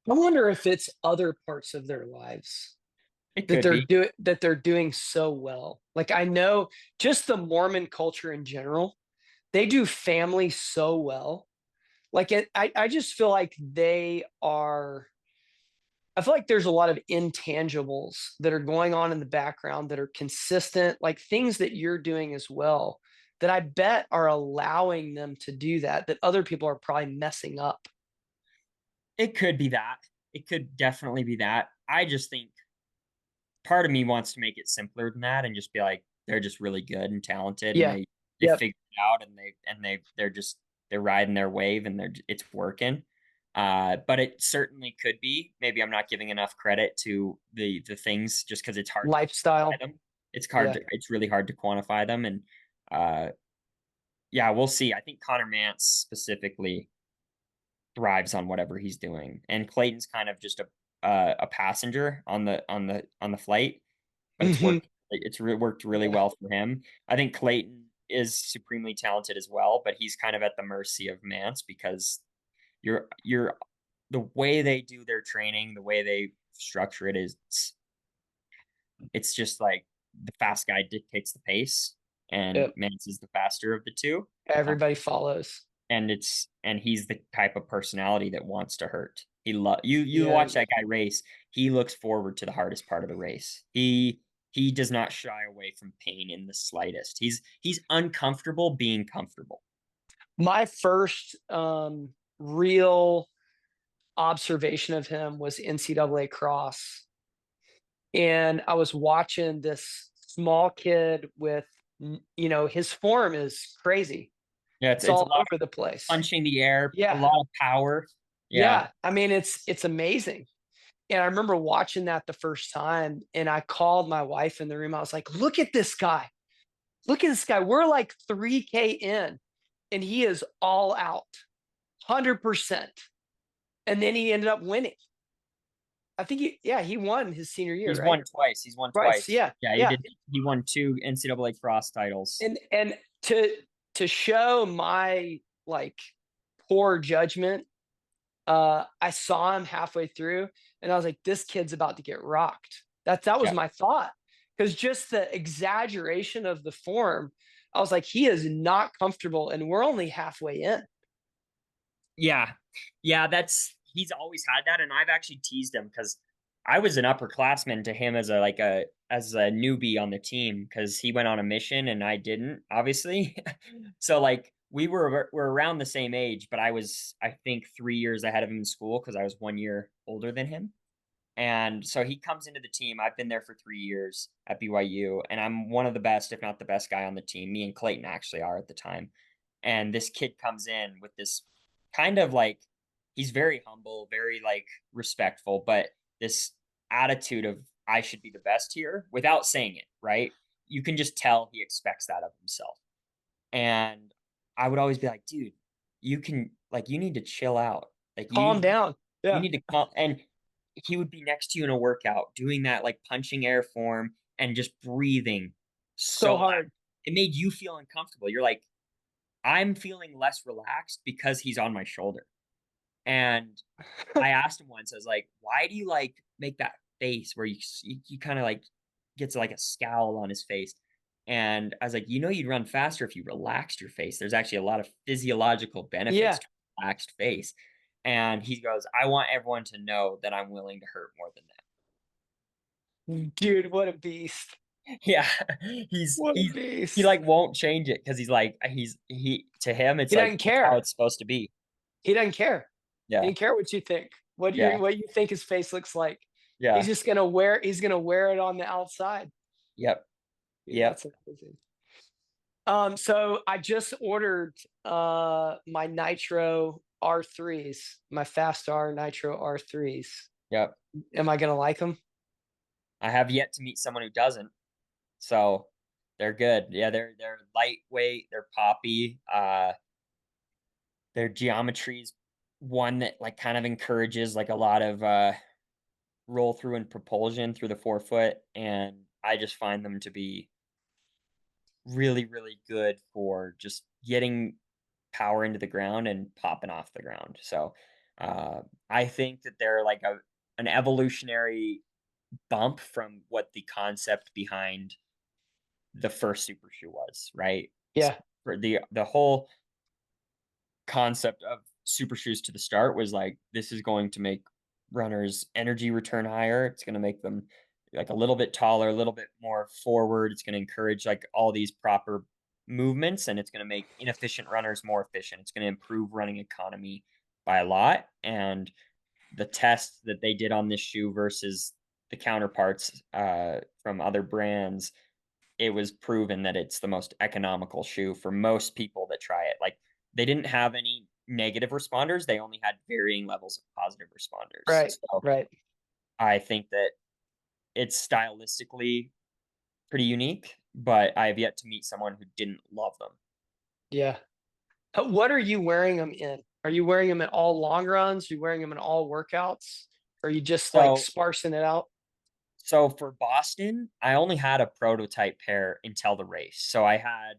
A: I wonder if it's other parts of their lives
B: It
A: that
B: could be.
A: they're doing so well. Like I know just the Mormon culture in general, they do family so well. Like I just feel like they are. I feel like there's a lot of intangibles that are going on in the background that are consistent, like things that you're doing as well, that I bet are allowing them to do that, that other people are probably messing up.
B: It could be that. It could definitely be that. I just think part of me wants to make it simpler than that and just be like, they're just really good and talented and
A: Yeah.
B: they
A: Yep.
B: figure it out and they're riding their wave and it's working. But it certainly could be. Maybe I'm not giving enough credit to the things just because it's hard to quantify
A: Lifestyle.
B: them.
A: Yeah.
B: It's really hard to quantify them. And uh yeah, we'll see. I think Connor Mance specifically thrives on whatever he's doing. And Clayton's kind of just a passenger on the flight, but
A: Hmm.
B: worked really
A: Yeah.
B: well for him. I think Clayton is supremely talented as well, but he's kind of at the mercy of Mance because you're the way they do their training, the way they structure it is it's just like the fast guy dictates the pace and
A: Yep.
B: Mance is the faster of the two. Uh,
A: Everybody follows.
B: and he's the type of personality that wants to hurt. You
A: Yeah.
B: watch that guy race. He looks forward to the hardest part of the race. He does not shy away from pain in the slightest. He's uncomfortable being comfortable.
A: My first real observation of him was NCAA cross. And I was watching this small kid with, his form is crazy.
B: Yeah,
A: It's
B: it's a
A: all
B: lot of
A: over the place.
B: punching the air, a
A: Yeah.
B: lot of power. Yeah,
A: Yeah. I mean, it's amazing. And I remember watching that the first time and I called my wife in the room. I was like, look at this guy. Look at this guy. We're like 3K in and he is all out. 100%. And then he ended up winning. I think he won his senior year,
B: He's
A: right?
B: won twice. He's won
A: Right.
B: twice.
A: Yeah.
B: Yeah, he
A: Yeah.
B: did. He won 2 NCAA cross titles.
A: And to show my like poor judgment, I saw him halfway through and I was like, this kid's about to get rocked. That was
B: Yeah.
A: my thought. Because just the exaggeration of the form, I was like, he is not comfortable, and we're only halfway in.
B: Yeah. Yeah, he's always had that, and I've actually teased him because I was an upperclassman to him as a newbie on the team because he went on a mission and I didn't, obviously. So like we're around the same age, but I was, I think, 3 years ahead of him in school because I was 1 year older than him. And so he comes into the team. I've been there for 3 years at BYU, and I'm one of the best, if not the best guy on the team. Me and Clayton actually are at the time. And this kid comes in with this kind of like, he's very humble, very like respectful, but this attitude of I should be the best here without saying it, right? You can just tell he expects that of himself. And I would always be like, dude, you need to chill out. Like
A: Calm down.
B: you
A: Yeah.
B: need to calm. And he would be next to you in a workout doing that, like punching air form and just breathing
A: So
B: so loud.
A: hard.
B: It made you feel uncomfortable. You're like, I'm feeling less relaxed because he's on my shoulder. And I asked him once, I was like, why do you like make that face where you kind of like gets like a scowl on his face? And I was like, you'd run faster if you relaxed your face. There's actually a lot of physiological benefits
A: Yeah.
B: to a relaxed face. And he goes, I want everyone to know that I'm willing to hurt more than that.
A: Dude, what a beast.
B: Yeah.
A: What a
B: He
A: beast.
B: like won't change it because he's like, he to him, it's
A: He
B: like,
A: doesn't
B: it's how
A: care.
B: it's supposed to be.
A: He doesn't care. He
B: Yeah.
A: doesn't care what you think.
B: Yeah.
A: What you think his face looks like.
B: Yeah.
A: He's gonna wear it on the outside.
B: Yep.
A: Dude,
B: Yep.
A: that's amazing. So I just ordered my Nitro R3s, my Fast R Nitro R3s.
B: Yep.
A: Am I gonna like them?
B: I have yet to meet someone who doesn't. So they're good. Yeah, they're lightweight, they're poppy. Their geometry's one that like kind of encourages like a lot of roll through and propulsion through the forefoot. And I just find them to be really, really good for just getting power into the ground and popping off the ground. So uh, I think that they're like an evolutionary bump from what the concept behind the first super shoe was, right? So
A: Yeah,
B: for the whole concept of super shoes to the start was like, this is going to make runners energy return higher. It's going to make them like a little bit taller, a little bit more forward. It's going to encourage like all these proper movements, and it's going to make inefficient runners more efficient. It's going to improve running economy by a lot. And the test that they did on this shoe versus the counterparts from other brands, it was proven that it's the most economical shoe for most people that try it. Like they didn't have any negative responders; they only had varying levels of positive responders.
A: right,
B: So
A: right.
B: I think that it's stylistically pretty unique, but I have yet to meet someone who didn't love them.
A: Yeah. What are you wearing them in? Are you wearing them in all long runs? Are you wearing them in all workouts? Or are you just like
B: So
A: sparsing it out?
B: so for Boston, I only had a prototype pair until the race. So I had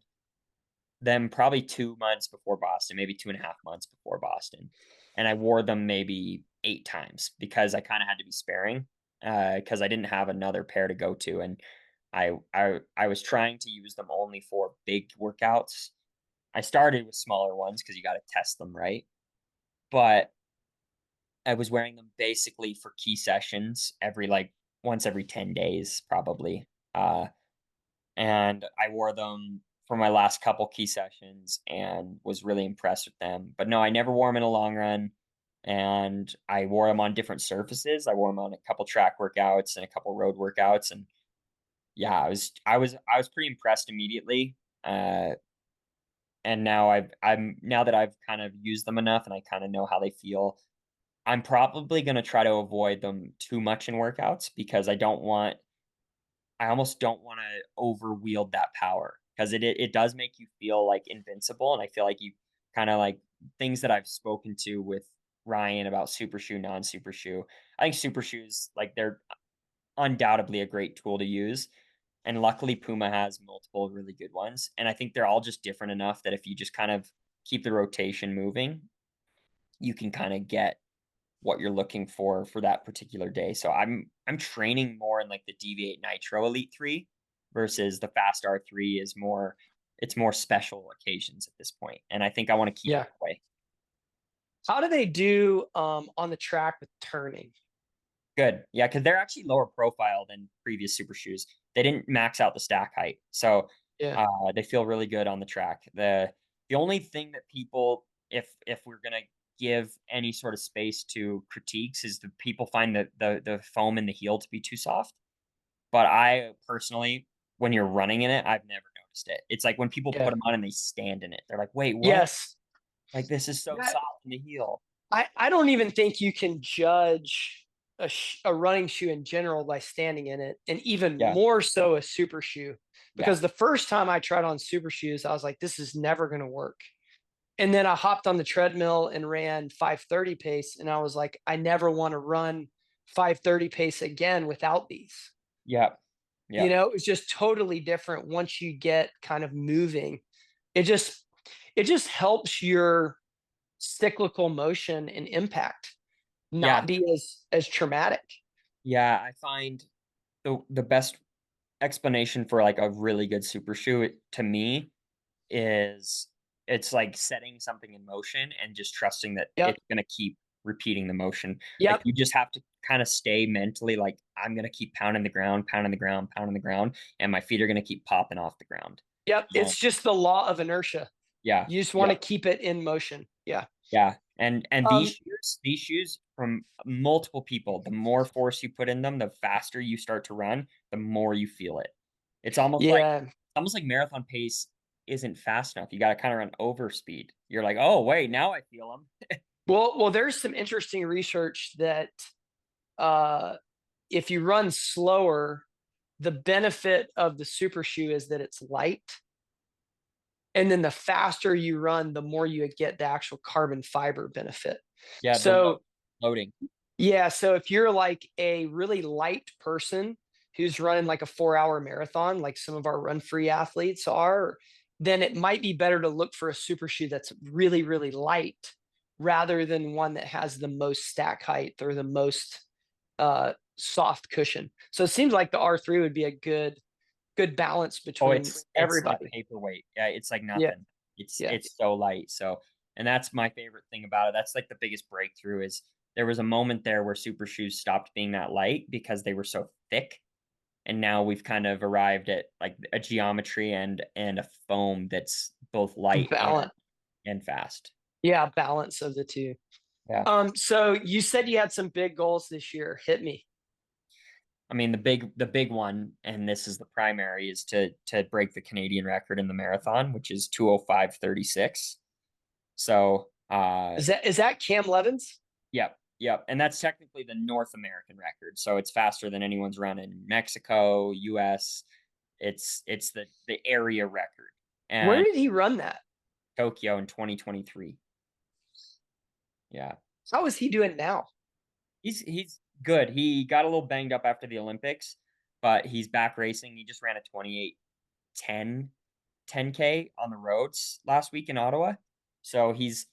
B: them probably 2 months before Boston, maybe 2.5 months before Boston. And I wore them maybe 8 times because I kind of had to be sparing because I didn't have another pair to go to. And I was trying to use them only for big workouts. I started with smaller ones because you got to test them, right? But I was wearing them basically for key sessions every like once every 10 days, probably. And I wore them for my last couple key sessions and was really impressed with them. But no, I never wore them in a long run, and I wore them on different surfaces. I wore them on a couple track workouts and a couple road workouts, and yeah, I was pretty impressed immediately. Uh, and now now that I've kind of used them enough and I kind of know how they feel, I'm probably gonna try to avoid them too much in workouts because I almost don't want to over wield that power because it does make you feel like invincible, and I feel like you kind of like things that I've spoken to with Ryan about super shoe, non super shoe. I think super shoes, like they're undoubtedly a great tool to use. And luckily, Puma has multiple really good ones. And I think they're all just different enough that if you just kind of keep the rotation moving, you can kind of get what you're looking for that particular day. So I'm training more in like the Deviate Nitro Elite 3 versus the Fast R3 is more it's more special occasions at this point. And I think I want to keep it
A: Yeah.
B: that way.
A: How do they do on the track with turning?
B: Good. Yeah, because they're actually lower profile than previous super shoes. They didn't max out the stack height. So
A: Yeah.
B: they feel really good on the track. The only thing that people, if we're gonna give any sort of space to critiques, is the people find the foam in the heel to be too soft. But I personally, when you're running in it, I've never noticed it. It's like when people put
A: Yeah.
B: them on and they stand in it, they're like, "Wait, what?
A: Yes.
B: Like this is so
A: That,
B: soft in the heel."
A: I don't even think you can judge a running shoe in general by standing in it, and even
B: Yeah,
A: more so a super shoe.
B: yeah,
A: Because the first time I tried on super shoes, I was like, this is never going to work. And then I hopped on the treadmill and ran 5:30 pace, and I was like, I never want to run 5:30 pace again without these.
B: yeah, yeah,
A: It was just totally different once you get kind of moving. It just it just helps your cyclical motion and impact not
B: yeah.
A: be as traumatic.
B: Yeah, I find the best explanation for like a really good super shoe to me is it's like setting something in motion and just trusting that
A: Yep.
B: it's going to keep repeating the motion. Like
A: Yep.
B: you just have to kind of stay mentally like I'm going to keep pounding the ground, pounding the ground, pounding the ground, and my feet are going to keep popping off the ground.
A: Yep.
B: Um,
A: It's just the law of inertia.
B: yeah,
A: You just want
B: yeah.
A: to keep it in motion. Yeah.
B: Yeah, and
A: Um,
B: these shoes from multiple people, the more force you put in them, the faster you start to run, the more you feel it. It's
A: yeah.
B: almost like marathon pace isn't fast enough. You got to kind of run over speed. You're like, oh wait, now I feel them.
A: Well, there's some interesting research that uh, if you run slower, the benefit of the super shoe is that it's light. And then the faster you run, the more you get the actual carbon fiber benefit.
B: Yeah,
A: So,
B: loading.
A: yeah. So if you're like a really light person who's running like a 4 hour marathon, like some of our run free athletes are, then it might be better to look for a super shoe that's really, really light rather than one that has the most stack height or the most soft cushion. So it seems like the R3 would be a good balance
B: Oh,
A: between
B: it's like
A: everybody.
B: paperweight. Yeah, it's like
A: Yeah.
B: nothing.
A: Yeah.
B: It's so light. So, and that's my favorite thing about it. That's like the biggest breakthrough is there was a moment there where super shoes stopped being that light because they were so thick. And now we've kind of arrived at like a geometry and a foam that's both light
A: Balance.
B: and fast.
A: Yeah. Balance of the two.
B: Yeah.
A: So you said you had some big goals this year. Hit me.
B: I mean the big one, and this is the primary, is to break the Canadian record in the marathon, which is 2:05:36. So
A: Is that Cam Levins?
B: yep, yep, and that's technically the North American record, so it's faster than anyone's run in Mexico, US. It's the area record,
A: Where
B: and
A: did he run that?
B: Tokyo in 2023. Yeah.
A: How is he doing now?
B: He's good. He got a little banged up after the Olympics, but he's back racing. He just ran a 28:10 10K on the roads last week in Ottawa. So he's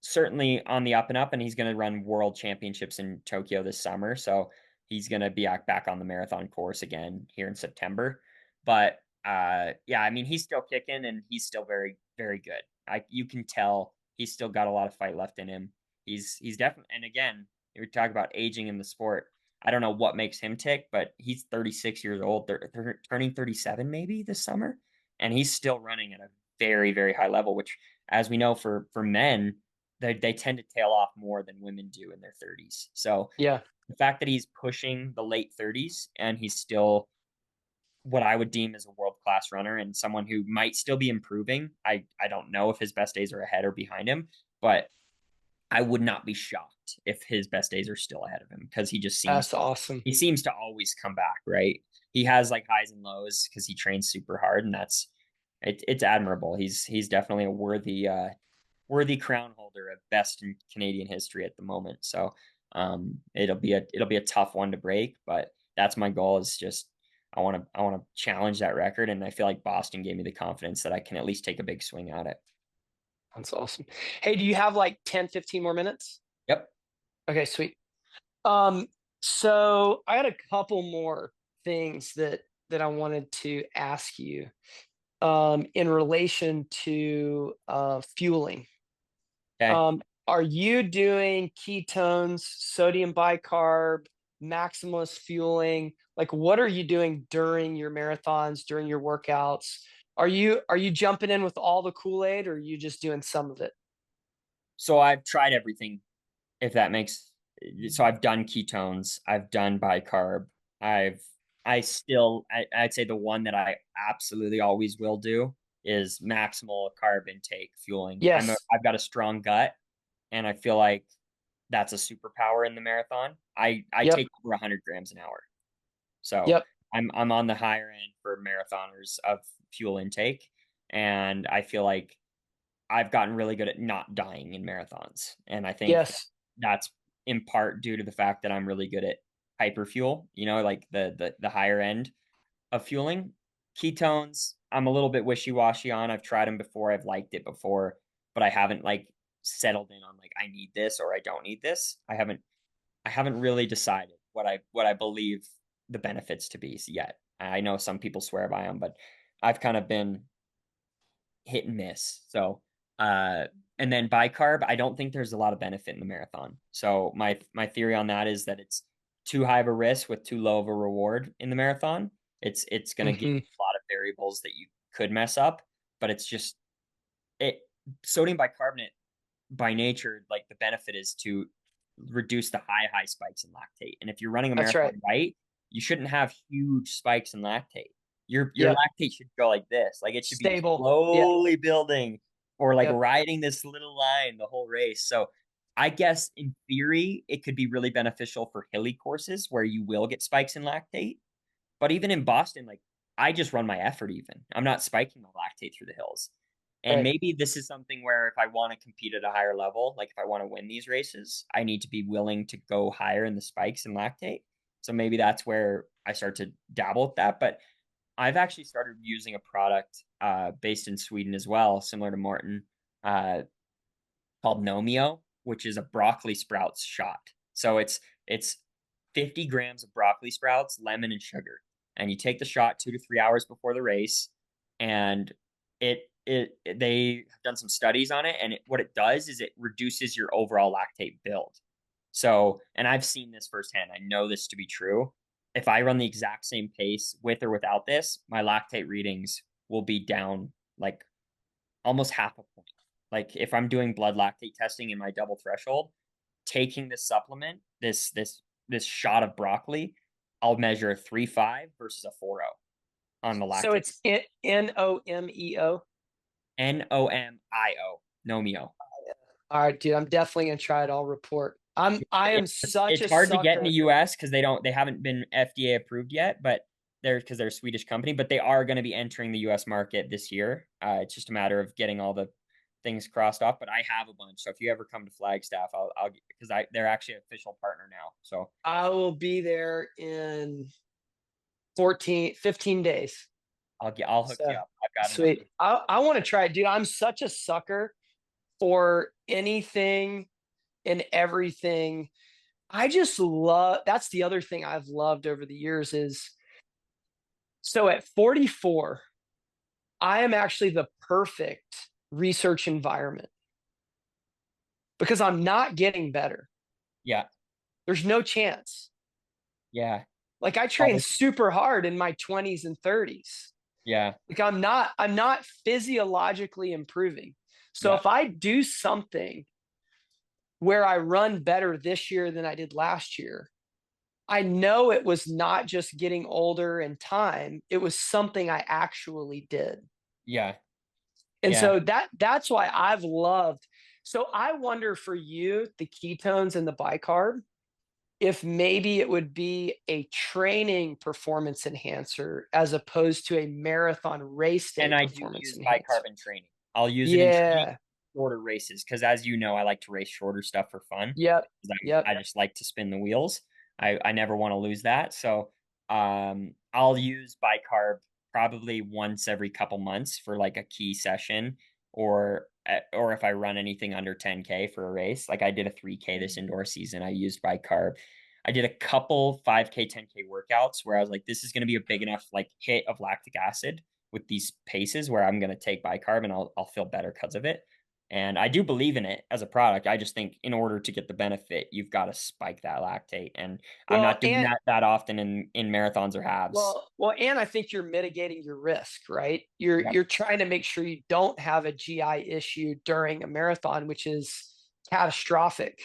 B: certainly on the up and up, and he's going to run world championships in Tokyo this summer. So he's going to be back on the marathon course again here in September. But yeah, I mean he's still kicking and he's still very very good. You can tell he's still got a lot of fight left in him. He's definitely, and again, we talk about aging in the sport. I don't know what makes him tick, but he's 36 years old. They're turning 37 maybe this summer, and he's still running at a very very high level, which, as we know, for men, they tend to tail off more than women do in their 30s. So
A: Yeah.
B: the fact that he's pushing the late 30s and he's still what I would deem as a world class runner and someone who might still be improving. I don't know if his best days are ahead or behind him, but I would not be shocked if his best days are still ahead of him because
A: That's awesome.
B: he seems to always come back, right? He has like highs and lows because he trains super hard, and it's admirable. He's definitely a worthy crown holder of best in Canadian history at the moment. So it'll be a tough one to break, but that's my goal is just I want to challenge that record, and I feel like Boston gave me the confidence that I can at least take a big swing at it.
A: That's awesome. Hey, do you have like 10, 15 more minutes?
B: Yep.
A: Okay, sweet. Um, so I had a couple more things that I wanted to ask you in relation to fueling.
B: Okay.
A: Are you doing ketones, sodium bicarb, maximalist fueling? Like, what are you doing during your marathons, during your workouts? Are you jumping in with all the Kool-Aid, or are you just doing some of it?
B: So I've tried everything, if that makes so I've done ketones, I've done bicarb, I've I'd say the one that I absolutely always will do is maximal carb intake fueling.
A: Yes.
B: I've got a strong gut, and I feel like that's a superpower in the marathon. I
A: Yep.
B: take over 100 grams an hour. So
A: Yep.
B: I'm on the higher end for marathoners of fuel intake, and I feel like I've gotten really good at not dying in marathons, and I think
A: Yes.
B: that's in part due to the fact that I'm really good at hyperfuel, like the higher end of fueling. Ketones, I'm a little bit wishy-washy on. I've tried them before, I've liked it before, but I haven't like settled in on like I need this or I don't need this. I haven't really decided what I believe the benefits to be yet. I know some people swear by them, but I've kind of been hit and miss. So, uh, and then bicarb, I don't think there's a lot of benefit in the marathon. So my theory on that is that it's too high of a risk with too low of a reward in the marathon. It's going to give
A: Hmm.
B: you a lot of variables that you could mess up, but it's just it sodium bicarbonate by nature, like the benefit is to reduce the high spikes in lactate. And if you're running a
A: That's
B: marathon
A: right.
B: right, you shouldn't have huge spikes in lactate. Your
A: Yep.
B: lactate should go like this. Like it should be
A: Stable. Yeah.
B: slowly building or like
A: Yep.
B: riding this little line the whole race. So I guess in theory, it could be really beneficial for hilly courses where you will get spikes in lactate. But even in Boston, like I just run my effort even. I'm not spiking my lactate through the hills. And
A: Right.
B: maybe this is something where if I want to compete at a higher level, like if I want to win these races, I need to be willing to go higher in the spikes and lactate. So maybe that's where I start to dabble with that. But I've actually started using a product based in Sweden as well, similar to Morton, uh, called Nomio, which is a broccoli sprouts shot. So it's 50 grams of broccoli sprouts, lemon, and sugar. And you take the shot 2 to 3 hours before the race, and they have done some studies on it, and what it does is it reduces your overall lactate build. So, and I've seen this firsthand. I know this to be true. If I run the exact same pace with or without this, my lactate readings will be down like almost half a point. Like if I'm doing blood lactate testing in my double threshold, taking this supplement, this shot of broccoli, I'll measure a 3.5 versus a 4.0 on the
A: So
B: lactate.
A: it's Nomeo.
B: Nomio, Nomio.
A: All right, dude. I'm definitely gonna try it. I'll report. I
B: Yeah,
A: am such
B: it's
A: a
B: hard to get in the
A: sucker.
B: US because they haven't been FDA approved yet, but they're a Swedish company, but they are going to be entering the US market this year. It's just a matter of getting all the things crossed off. But I have a bunch, so if you ever come to Flagstaff, I'll because they're actually an official partner now. So
A: I will be there in 14, 15 days.
B: I'll hook you
A: So
B: up. I've got enough.
A: sweet. I want to try it, dude. I'm such a sucker for anything and everything. I just love that's the other thing I've loved over the years is so at 44, I am actually the perfect research environment because I'm not getting better.
B: Yeah,
A: There's no chance.
B: yeah,
A: Like I
B: all
A: trained super hard in my 20s and 30s.
B: yeah,
A: Like I'm not physiologically improving. So
B: yeah,
A: if I do something where I run better this year than I did last year, I know it was not just getting older and time, it was something I actually did.
B: yeah,
A: And
B: yeah.
A: so that's why I've loved. So I wonder for you, the ketones and the bicarb, if maybe it would be a training performance enhancer as opposed to a marathon race day
B: And I do
A: performance
B: use
A: enhancer.
B: bicarb in training. I'll use it in training.
A: Yeah.
B: shorter races because, as you know, I like to race shorter stuff for fun.
A: Yep.
B: 'Cause
A: Yep.
B: I just like to spin the wheels. I never want to lose that. So I'll use bicarb probably once every couple months for like a key session, or if I run anything under 10K for a race. Like I did a 3K this indoor season. I used bicarb. I did a couple 5K, 10K workouts where I was like, this is going to be a big enough like hit of lactic acid with these paces where I'm going to take bicarb and I'll feel better because of it. And I do believe in it as a product. I just think in order to get the benefit, you've got to spike that lactate. And I'm
A: Well,
B: not doing
A: and
B: that often in marathons or halves.
A: and I think you're mitigating your risk, right? You're
B: Yep.
A: you're trying to make sure you don't have a GI issue during a marathon, which is catastrophic.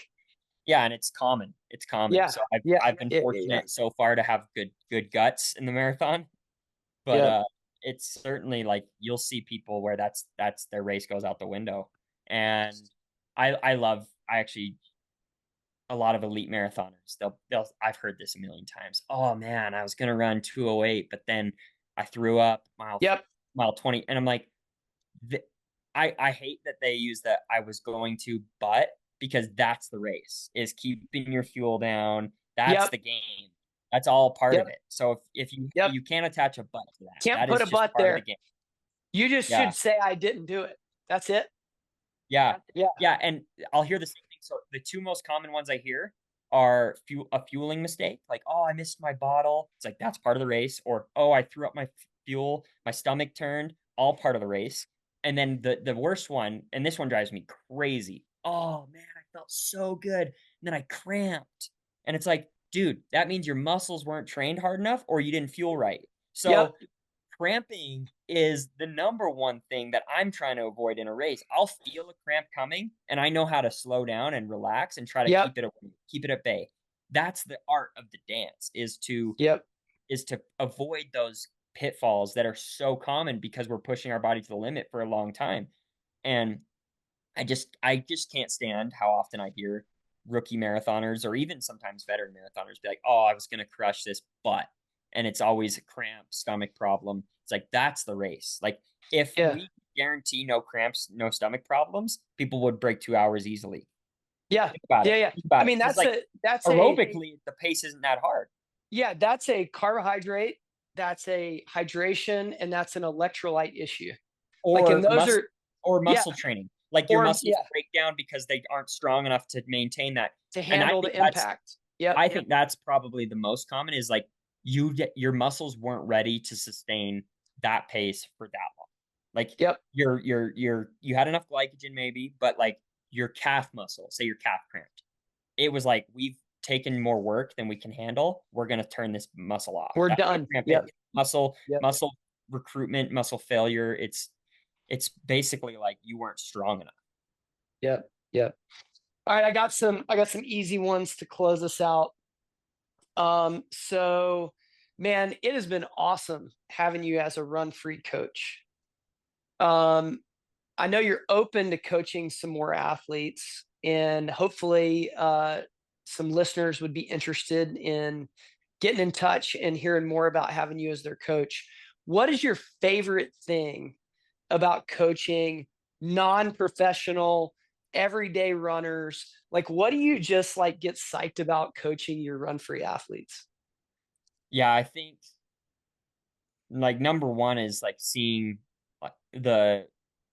B: Yeah, and it's common. It's common.
A: Yeah.
B: So
A: Yeah.
B: I've been
A: Yeah. Yeah. Yeah.
B: fortunate so far to have good guts in the marathon. But
A: Yeah.
B: it's certainly like you'll see people where that's their race goes out the window. And I actually a lot of elite marathoners, they'll I've heard this a million times. Oh man, I was gonna run 2:08, but then I threw up
A: Yep.
B: mile 20. And I'm like, the I hate that they use that I was going to, but because that's the race, is keeping your fuel down. That's
A: Yep.
B: the game. That's all part of
A: Yep.
B: it. So if
A: Yep.
B: you can't attach a but to that.
A: Can't
B: That
A: put
B: is
A: a
B: just
A: butt
B: part of the
A: there.
B: game.
A: You just
B: Yeah.
A: should say I didn't do it. That's it.
B: Yeah.
A: Yeah.
B: Yeah, and I'll hear the same thing. So the 2 most common ones I hear are a fueling mistake, like, "Oh, I missed my bottle." It's like, that's part of the race, or, "Oh, I threw up my fuel, my stomach turned," all part of the race. And then the worst one, and this one drives me crazy. "Oh, man, I felt so good, and then I cramped." And it's like, dude, that means your muscles weren't trained hard enough or you didn't fuel right.
A: Yep.
B: So cramping is the number one thing that I'm trying to avoid in a race. I'll feel a cramp coming and I know how to slow down and relax and try to
A: Yep.
B: keep it away, keep it at bay. That's the art of the dance,
A: Yep.
B: is to avoid those pitfalls that are so common because we're pushing our body to the limit for a long time. And I just can't stand how often I hear rookie marathoners or even sometimes veteran marathoners be like, "Oh, I was gonna crush this, but," and it's always a cramp, stomach problem. It's like that's the race. Like if
A: Yeah.
B: we guarantee no cramps, no stomach problems, people would break 2 hours easily.
A: Yeah.
B: Think about
A: Yeah.
B: it.
A: Yeah.
B: Think
A: I
B: about it.
A: mean,
B: Because like
A: that's a
B: aerobically, the pace isn't that hard.
A: yeah, that's a carbohydrate, that's a hydration, and that's an electrolyte issue. Like, and
B: Or
A: those are yeah,
B: muscle training. Like your
A: or
B: muscles
A: yeah,
B: break down because they aren't strong enough to maintain that.
A: to
B: And
A: handle the impact. Yep.
B: I think that's probably the most common is like your muscles weren't ready to sustain that pace for that long. Like
A: Yep.
B: you had enough glycogen maybe, but like your calf muscle, say your calf cramped. It was like we've taken more work than we can handle. We're gonna turn this muscle off.
A: We're
B: That's what
A: done.
B: cramp
A: Yep.
B: is.
A: Yep.
B: Muscle recruitment, muscle failure. It's basically like you weren't strong enough.
A: Yep. Yep. All right, I got some easy ones to close us out. So man, it has been awesome having you as a run free coach. Um, I know you're open to coaching some more athletes, and hopefully, some listeners would be interested in getting in touch and hearing more about having you as their coach. What is your favorite thing about coaching non-professional, everyday runners? Like, what do you just like get psyched about coaching your run free athletes?
B: Yeah, I think like number one is like seeing the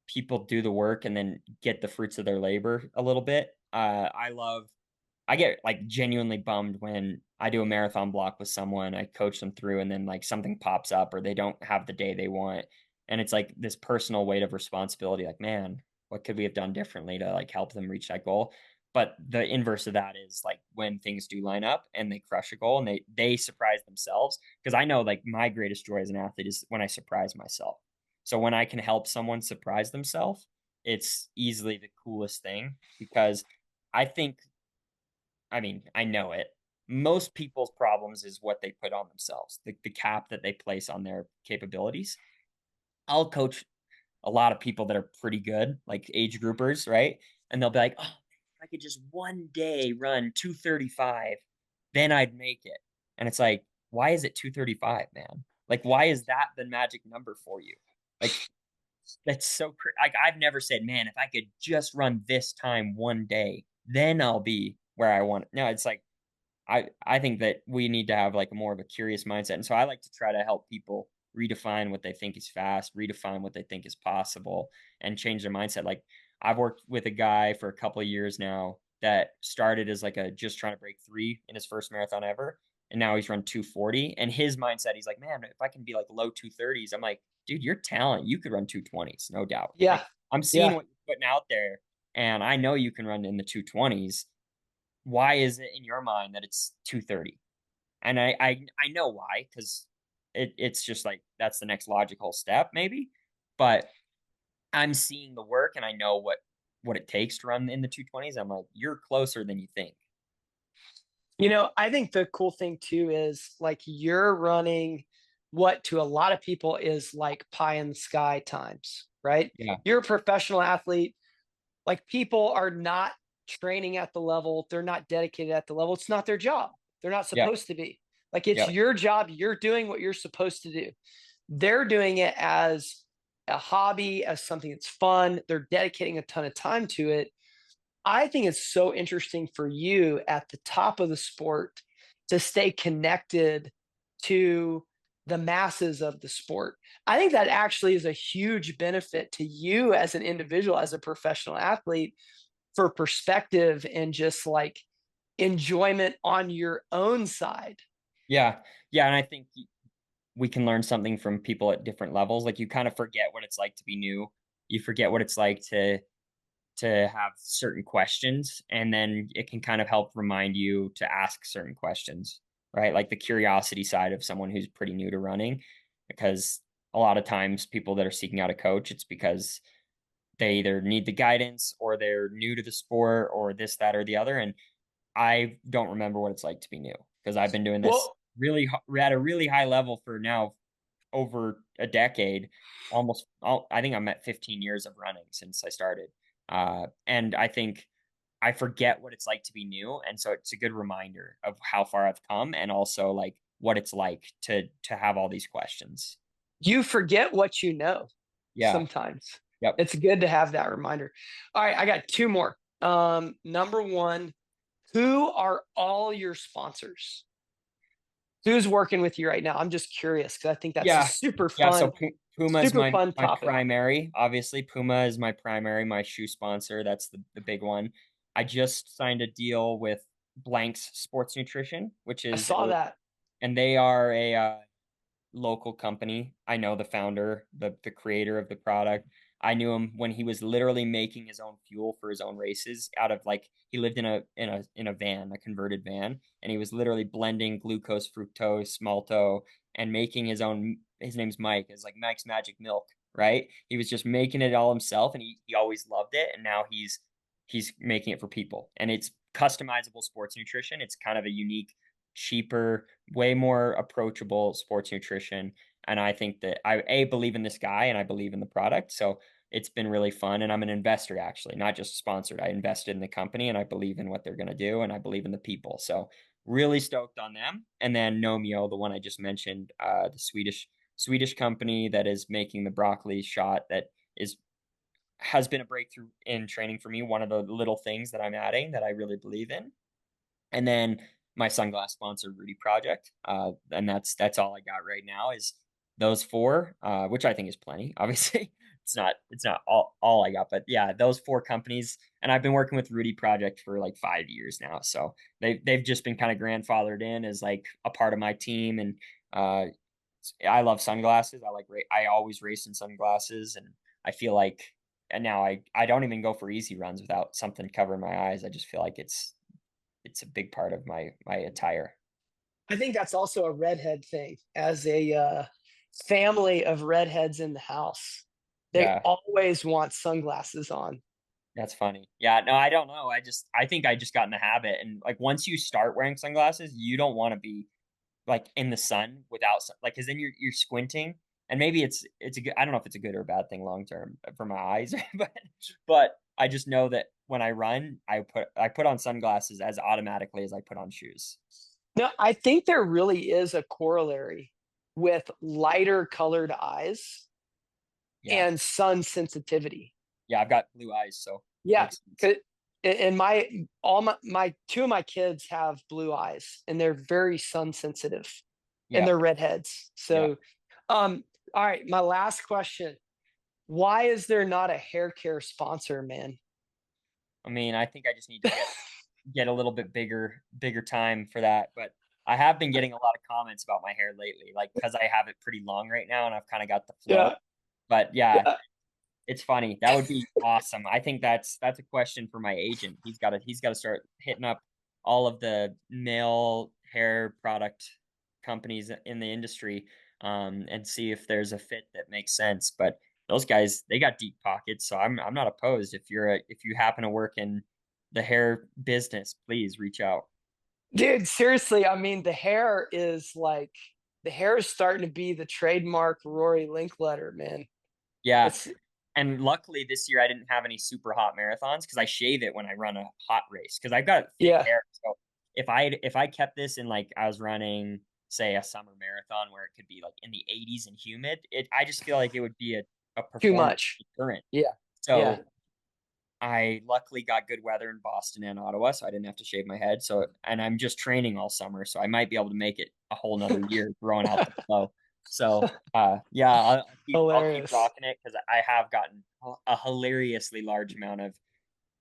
B: people do the work and then get the fruits of their labor a little bit. I get like genuinely bummed when I do a marathon block with someone, I coach them through, and then like something pops up or they don't have the day they want. And it's like this personal weight of responsibility, like, man, what could we have done differently to like help them reach that goal? But the inverse of that is like when things do line up and they crush a goal and they surprise themselves. Because I know like my greatest joy as an athlete is when I surprise myself. So when I can help someone surprise themselves, it's easily the coolest thing because I think, I mean, I know it. Most people's problems is what they put on themselves, the cap that they place on their capabilities. I'll coach a lot of people that are pretty good, like age groupers, right? And they'll be like, "Oh, if I could just one day run 2:35, then I'd make it." And it's like, why is it 2:35, man? Like, why is that the magic number for you? Like, That's so like, I've never said, "Man, if I could just run this time one day, then I'll be where I want." No, it's like, I think that we need to have, like, more of a curious mindset, and so I like to try to help people redefine what they think is fast, redefine what they think is possible, and change their mindset. Like, I've worked with a guy for a couple of years now that started as, like, a just trying to break 3 in his first marathon ever, and now he's run 2:40, and his mindset, he's like, "Man, if I can be, like, low 2:30s." I'm like, "Dude, you're talent. You could run 2:20s, no doubt."
A: Yeah.
B: Like, I'm seeing
A: Yeah.
B: what you're putting out there, and I know you can run in the 2:20s. Why is it in your mind that it's 2:30? And I know why, 'cause it's just like that's the next logical step maybe, but I'm seeing the work and I know what it takes to run in the 2:20s. I'm like, "You're closer than you think."
A: I think the cool thing too is like you're running what to a lot of people is like pie in the sky times, right?
B: Yeah,
A: You're a professional athlete. Like people are not training at the level, they're not dedicated at the level. It's not their job. They're not
B: yep,
A: supposed to be. Like it's
B: yep,
A: your job. You're doing what you're supposed to do. They're doing it as a hobby, as something that's fun. They're dedicating a ton of time to it. I think it's so interesting for you at the top of the sport to stay connected to the masses of the sport. I think that actually is a huge benefit to you as an individual, as a professional athlete, for perspective and just like enjoyment on your own side.
B: yeah, yeah, and I think we can learn something from people at different levels. Like, you kinda forget what it's like to be new. You forget what it's like to have certain questions, and then it can kind of help remind you to ask certain questions, right? Like the curiosity side of someone who's pretty new to running, because a lot of times people that are seeking out a coach, it's because they either need the guidance or they're new to the sport or this, that, or the other. And I don't remember what it's like to be new because I've been doing this
A: Well,
B: at a really high level for now over a decade, I think I'm at 15 years of running since I started. And I think I forget what it's like to be new, and so it's a good reminder of how far I've come and also, like, what it's like to have all these questions.
A: you forget what you know
B: Yeah.
A: sometimes.
B: Yep.
A: It's good to have that reminder. All right, I got two more. Number one, who are all your sponsors? Who's working with you right now? I'm just curious because I think that's a
B: Yeah. Yeah, so Puma is
A: super fun
B: my
A: topic.
B: primary, obviously, Puma is my primary, my shoe sponsor, that's the big one. I just signed a deal with Blanks Sports Nutrition, which
A: I
B: is
A: saw
B: a
A: that.
B: and they are a, local company. I know the founder, the creator of the product. I knew him when he was literally making his own fuel for his own races out of like he lived in a van, a converted van, and he was literally blending glucose, fructose, malto, and making his own. His name's Mike. It's like Mike's Magic Milk, right? He was just making it all himself, and he always loved it. And now he's making it for people, and it's customizable sports nutrition. It's kind of a unique, cheaper, way more approachable sports nutrition. And I think that I believe in this guy and I believe in the product. So it's been really fun. And I'm an investor actually, not just sponsored. I invested in the company and I believe in what they're going to do and I believe in the people. So really stoked on them. And then Nomeo, the one I just mentioned, the Swedish company that is making the broccoli shot that is has been a breakthrough in training for me. One of the little things that I'm adding that I really believe in. And then my sunglass sponsor, Rudy Project, and that's all I got right now is those 4, which I think is plenty. Obviously, it's not all I got, but yeah, those 4 companies, and I've been working with Rudy Project for like 5 years now, so they've just been kind of grandfathered in as like a part of my team, and uh, I love sunglasses. I always race in sunglasses, and I feel like, and now I don't even go for easy runs without something covering my eyes. I just feel like it's a big part of my attire.
A: I think that's also a redhead thing. As a family of redheads in the house, they
B: Yeah,
A: always want sunglasses on.
B: that's funny. Yeah, no, I don't know. I think I just got in the habit, and like once you start wearing sunglasses, you don't want to be like in the sun without like because then you're squinting, and maybe it's a good. I don't know if it's a good or a bad thing long term for my eyes, but I just know that when I run, I put on sunglasses as automatically as I put on shoes.
A: No, I think there really is a corollary with lighter colored eyes.
B: Yeah.
A: and sun sensitivity.
B: Yeah, I've got blue eyes, so
A: Yeah,
B: makes sense.
A: 'ca and my 2 of my kids have blue eyes, and they're very sun sensitive, and
B: Yeah,
A: they're redheads.
B: yeah.
A: So, all right, my last question. Why is there not a hair care sponsor, man?
B: I mean, I think I just need to get a little bit bigger time for that, but I have been getting a lot of comments about my hair lately, like, because I have it pretty long right now and I've kinda got the flow.
A: Yeah,
B: But yeah,
A: yeah.
B: it's funny. That would be awesome. I think that's a question for my agent. He's gotta start hitting up all of the male hair product companies in the industry, and see if there's a fit that makes sense. But those guys, they got deep pockets, so I'm not opposed. If you happen to work in the hair business, please reach out.
A: Dude, seriously, I mean, the hair is starting to be the trademark Rory Linkletter, man.
B: Yeah.
A: It's
B: And luckily this year I didn't have any super hot marathons because I shave it when I run a hot race because I've got thick
A: yeah,
B: hair. So if I kept this in like I was running, say, a summer marathon where it could be like in the 80s and humid, I just feel like it would be a
A: too
B: performance
A: much.
B: deterrent.
A: Yeah, yeah.
B: So I luckily got good weather in Boston and Ottawa, so I didn't have to shave my head. So and I'm just training all summer, so I might be able to make it a whole nother year growing out the flow. So yeah, I'll keep
A: Hilarious.
B: rocking it because I have gotten a hilariously large amount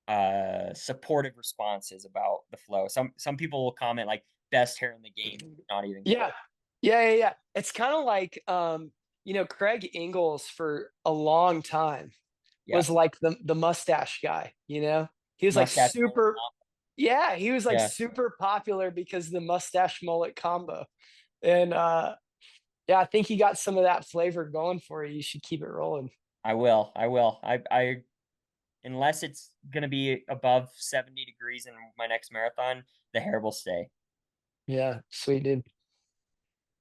B: of supportive responses about the flow. Some people will comment like best hair in the game, not even
A: Yeah.
B: close.
A: Yeah, yeah, yeah. It's kinda like, Craig Ingalls for a long time
B: Yeah,
A: was like the mustache guy, you know? He was like
B: mustache mullet
A: super
B: combo.
A: yeah, he was like
B: Yeah,
A: super popular because of the mustache mullet combo. And yeah, I think he got some of that flavor going for you. You should keep it rolling.
B: I will. I will. I unless it's gonna be above 70 degrees in my next marathon, the hair will stay.
A: Yeah, sweet dude.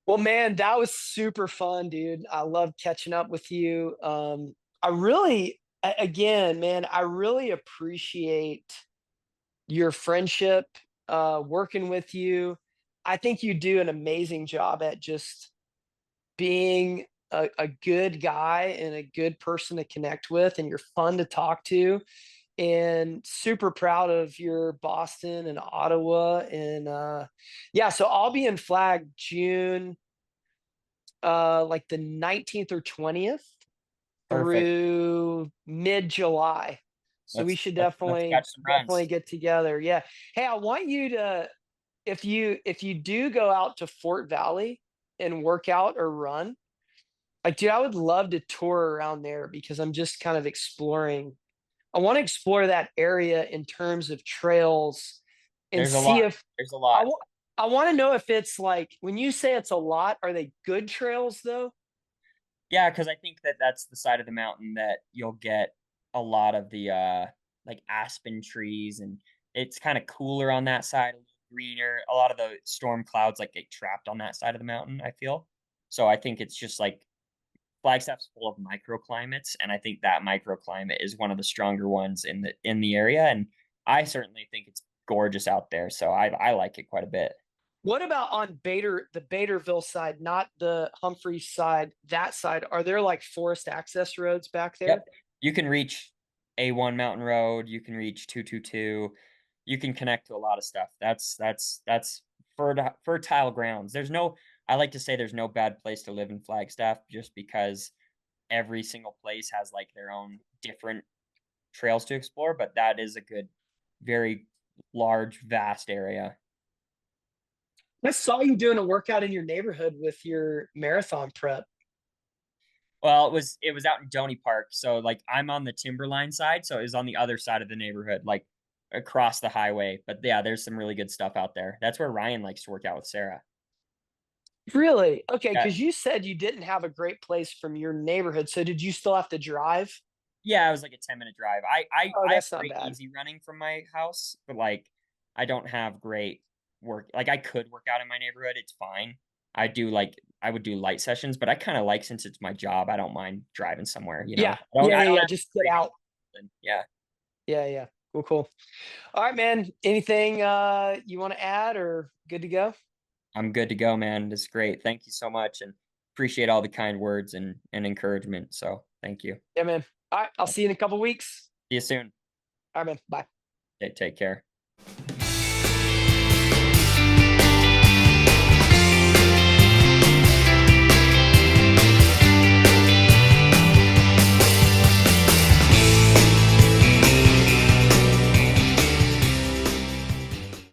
A: Well, man, that was super fun, dude. I love catching up with you. I really, again, man, I really appreciate your friendship, working with you. I think you do an amazing job at just being a good guy and a good person to connect with, and you're fun to talk to. And super proud of your Boston and Ottawa. And yeah, so I'll be in Flag June, like the 19th or 20th
B: Perfect.
A: through mid-July. So we should
B: Let's catch some
A: definitely
B: runs.
A: get together. Yeah. Hey, I want you to if you do go out to Fort Valley and work out or run, like dude, I would love to tour around there because I'm just kind of exploring. I want to explore that area in terms of trails and
B: There's a
A: see
B: lot.
A: if
B: There's a
A: I
B: lot.
A: want I want to know if it's like when you say it's a lot, are they good trails though?
B: Yeah, because I think that that's the side of the mountain that you'll get a lot of the, like, aspen trees, and it's kinda cooler on that side, a little greener. A lot of the storm clouds, like, get trapped on that side of the mountain, I feel. So I think it's just, like, Flagstaff's full of microclimates, and I think that microclimate is one of the stronger ones in the area, and I certainly think it's gorgeous out there, so I like it quite a bit.
A: What about on the Baderville side, not the Humphreys side, that side? Are there like forest access roads back there?
B: Yep. You can reach A1 Mountain Road, you can reach 222, you can connect to a lot of stuff. That's fertile grounds. I like to say there's no bad place to live in Flagstaff just because every single place has, like, their own different trails to explore, but that is a good, very large, vast area.
A: I saw you doing a workout in your neighborhood with your marathon prep.
B: Well, it was out in Doney Park, so, like, I'm on the Timberline side, so it was on the other side of the neighborhood, like, across the highway, but, yeah, there's some really good stuff out there. That's where Ryan likes to work out with Sarah.
A: Really? Okay,
B: Yeah.
A: because you said you didn't have a great place from your neighborhood. So did you still have to drive?
B: Yeah, it was like a 10-minute drive.
A: Oh,
B: I have
A: that's not
B: pretty
A: bad.
B: easy running from my house, but, like, I don't have great I could work out in my neighborhood, it's fine. I would do light sessions, but I kinda like since it's my job, I don't mind driving somewhere, you know?
A: Yeah. Yeah,
B: I
A: yeah,
B: don't
A: yeah.
B: have
A: Just
B: to
A: get
B: worry about
A: out.
B: something. Yeah.
A: Yeah, yeah. Cool, cool. All right, man. Anything you want to add or good to go?
B: I'm good to go, man. It's great. Thank you so much and appreciate all the kind words and encouragement. So Thank you.
A: Yeah, man. All right, I'll see you in a couple weeks.
B: See you soon.
A: All right, man. Bye.
B: Okay, take care.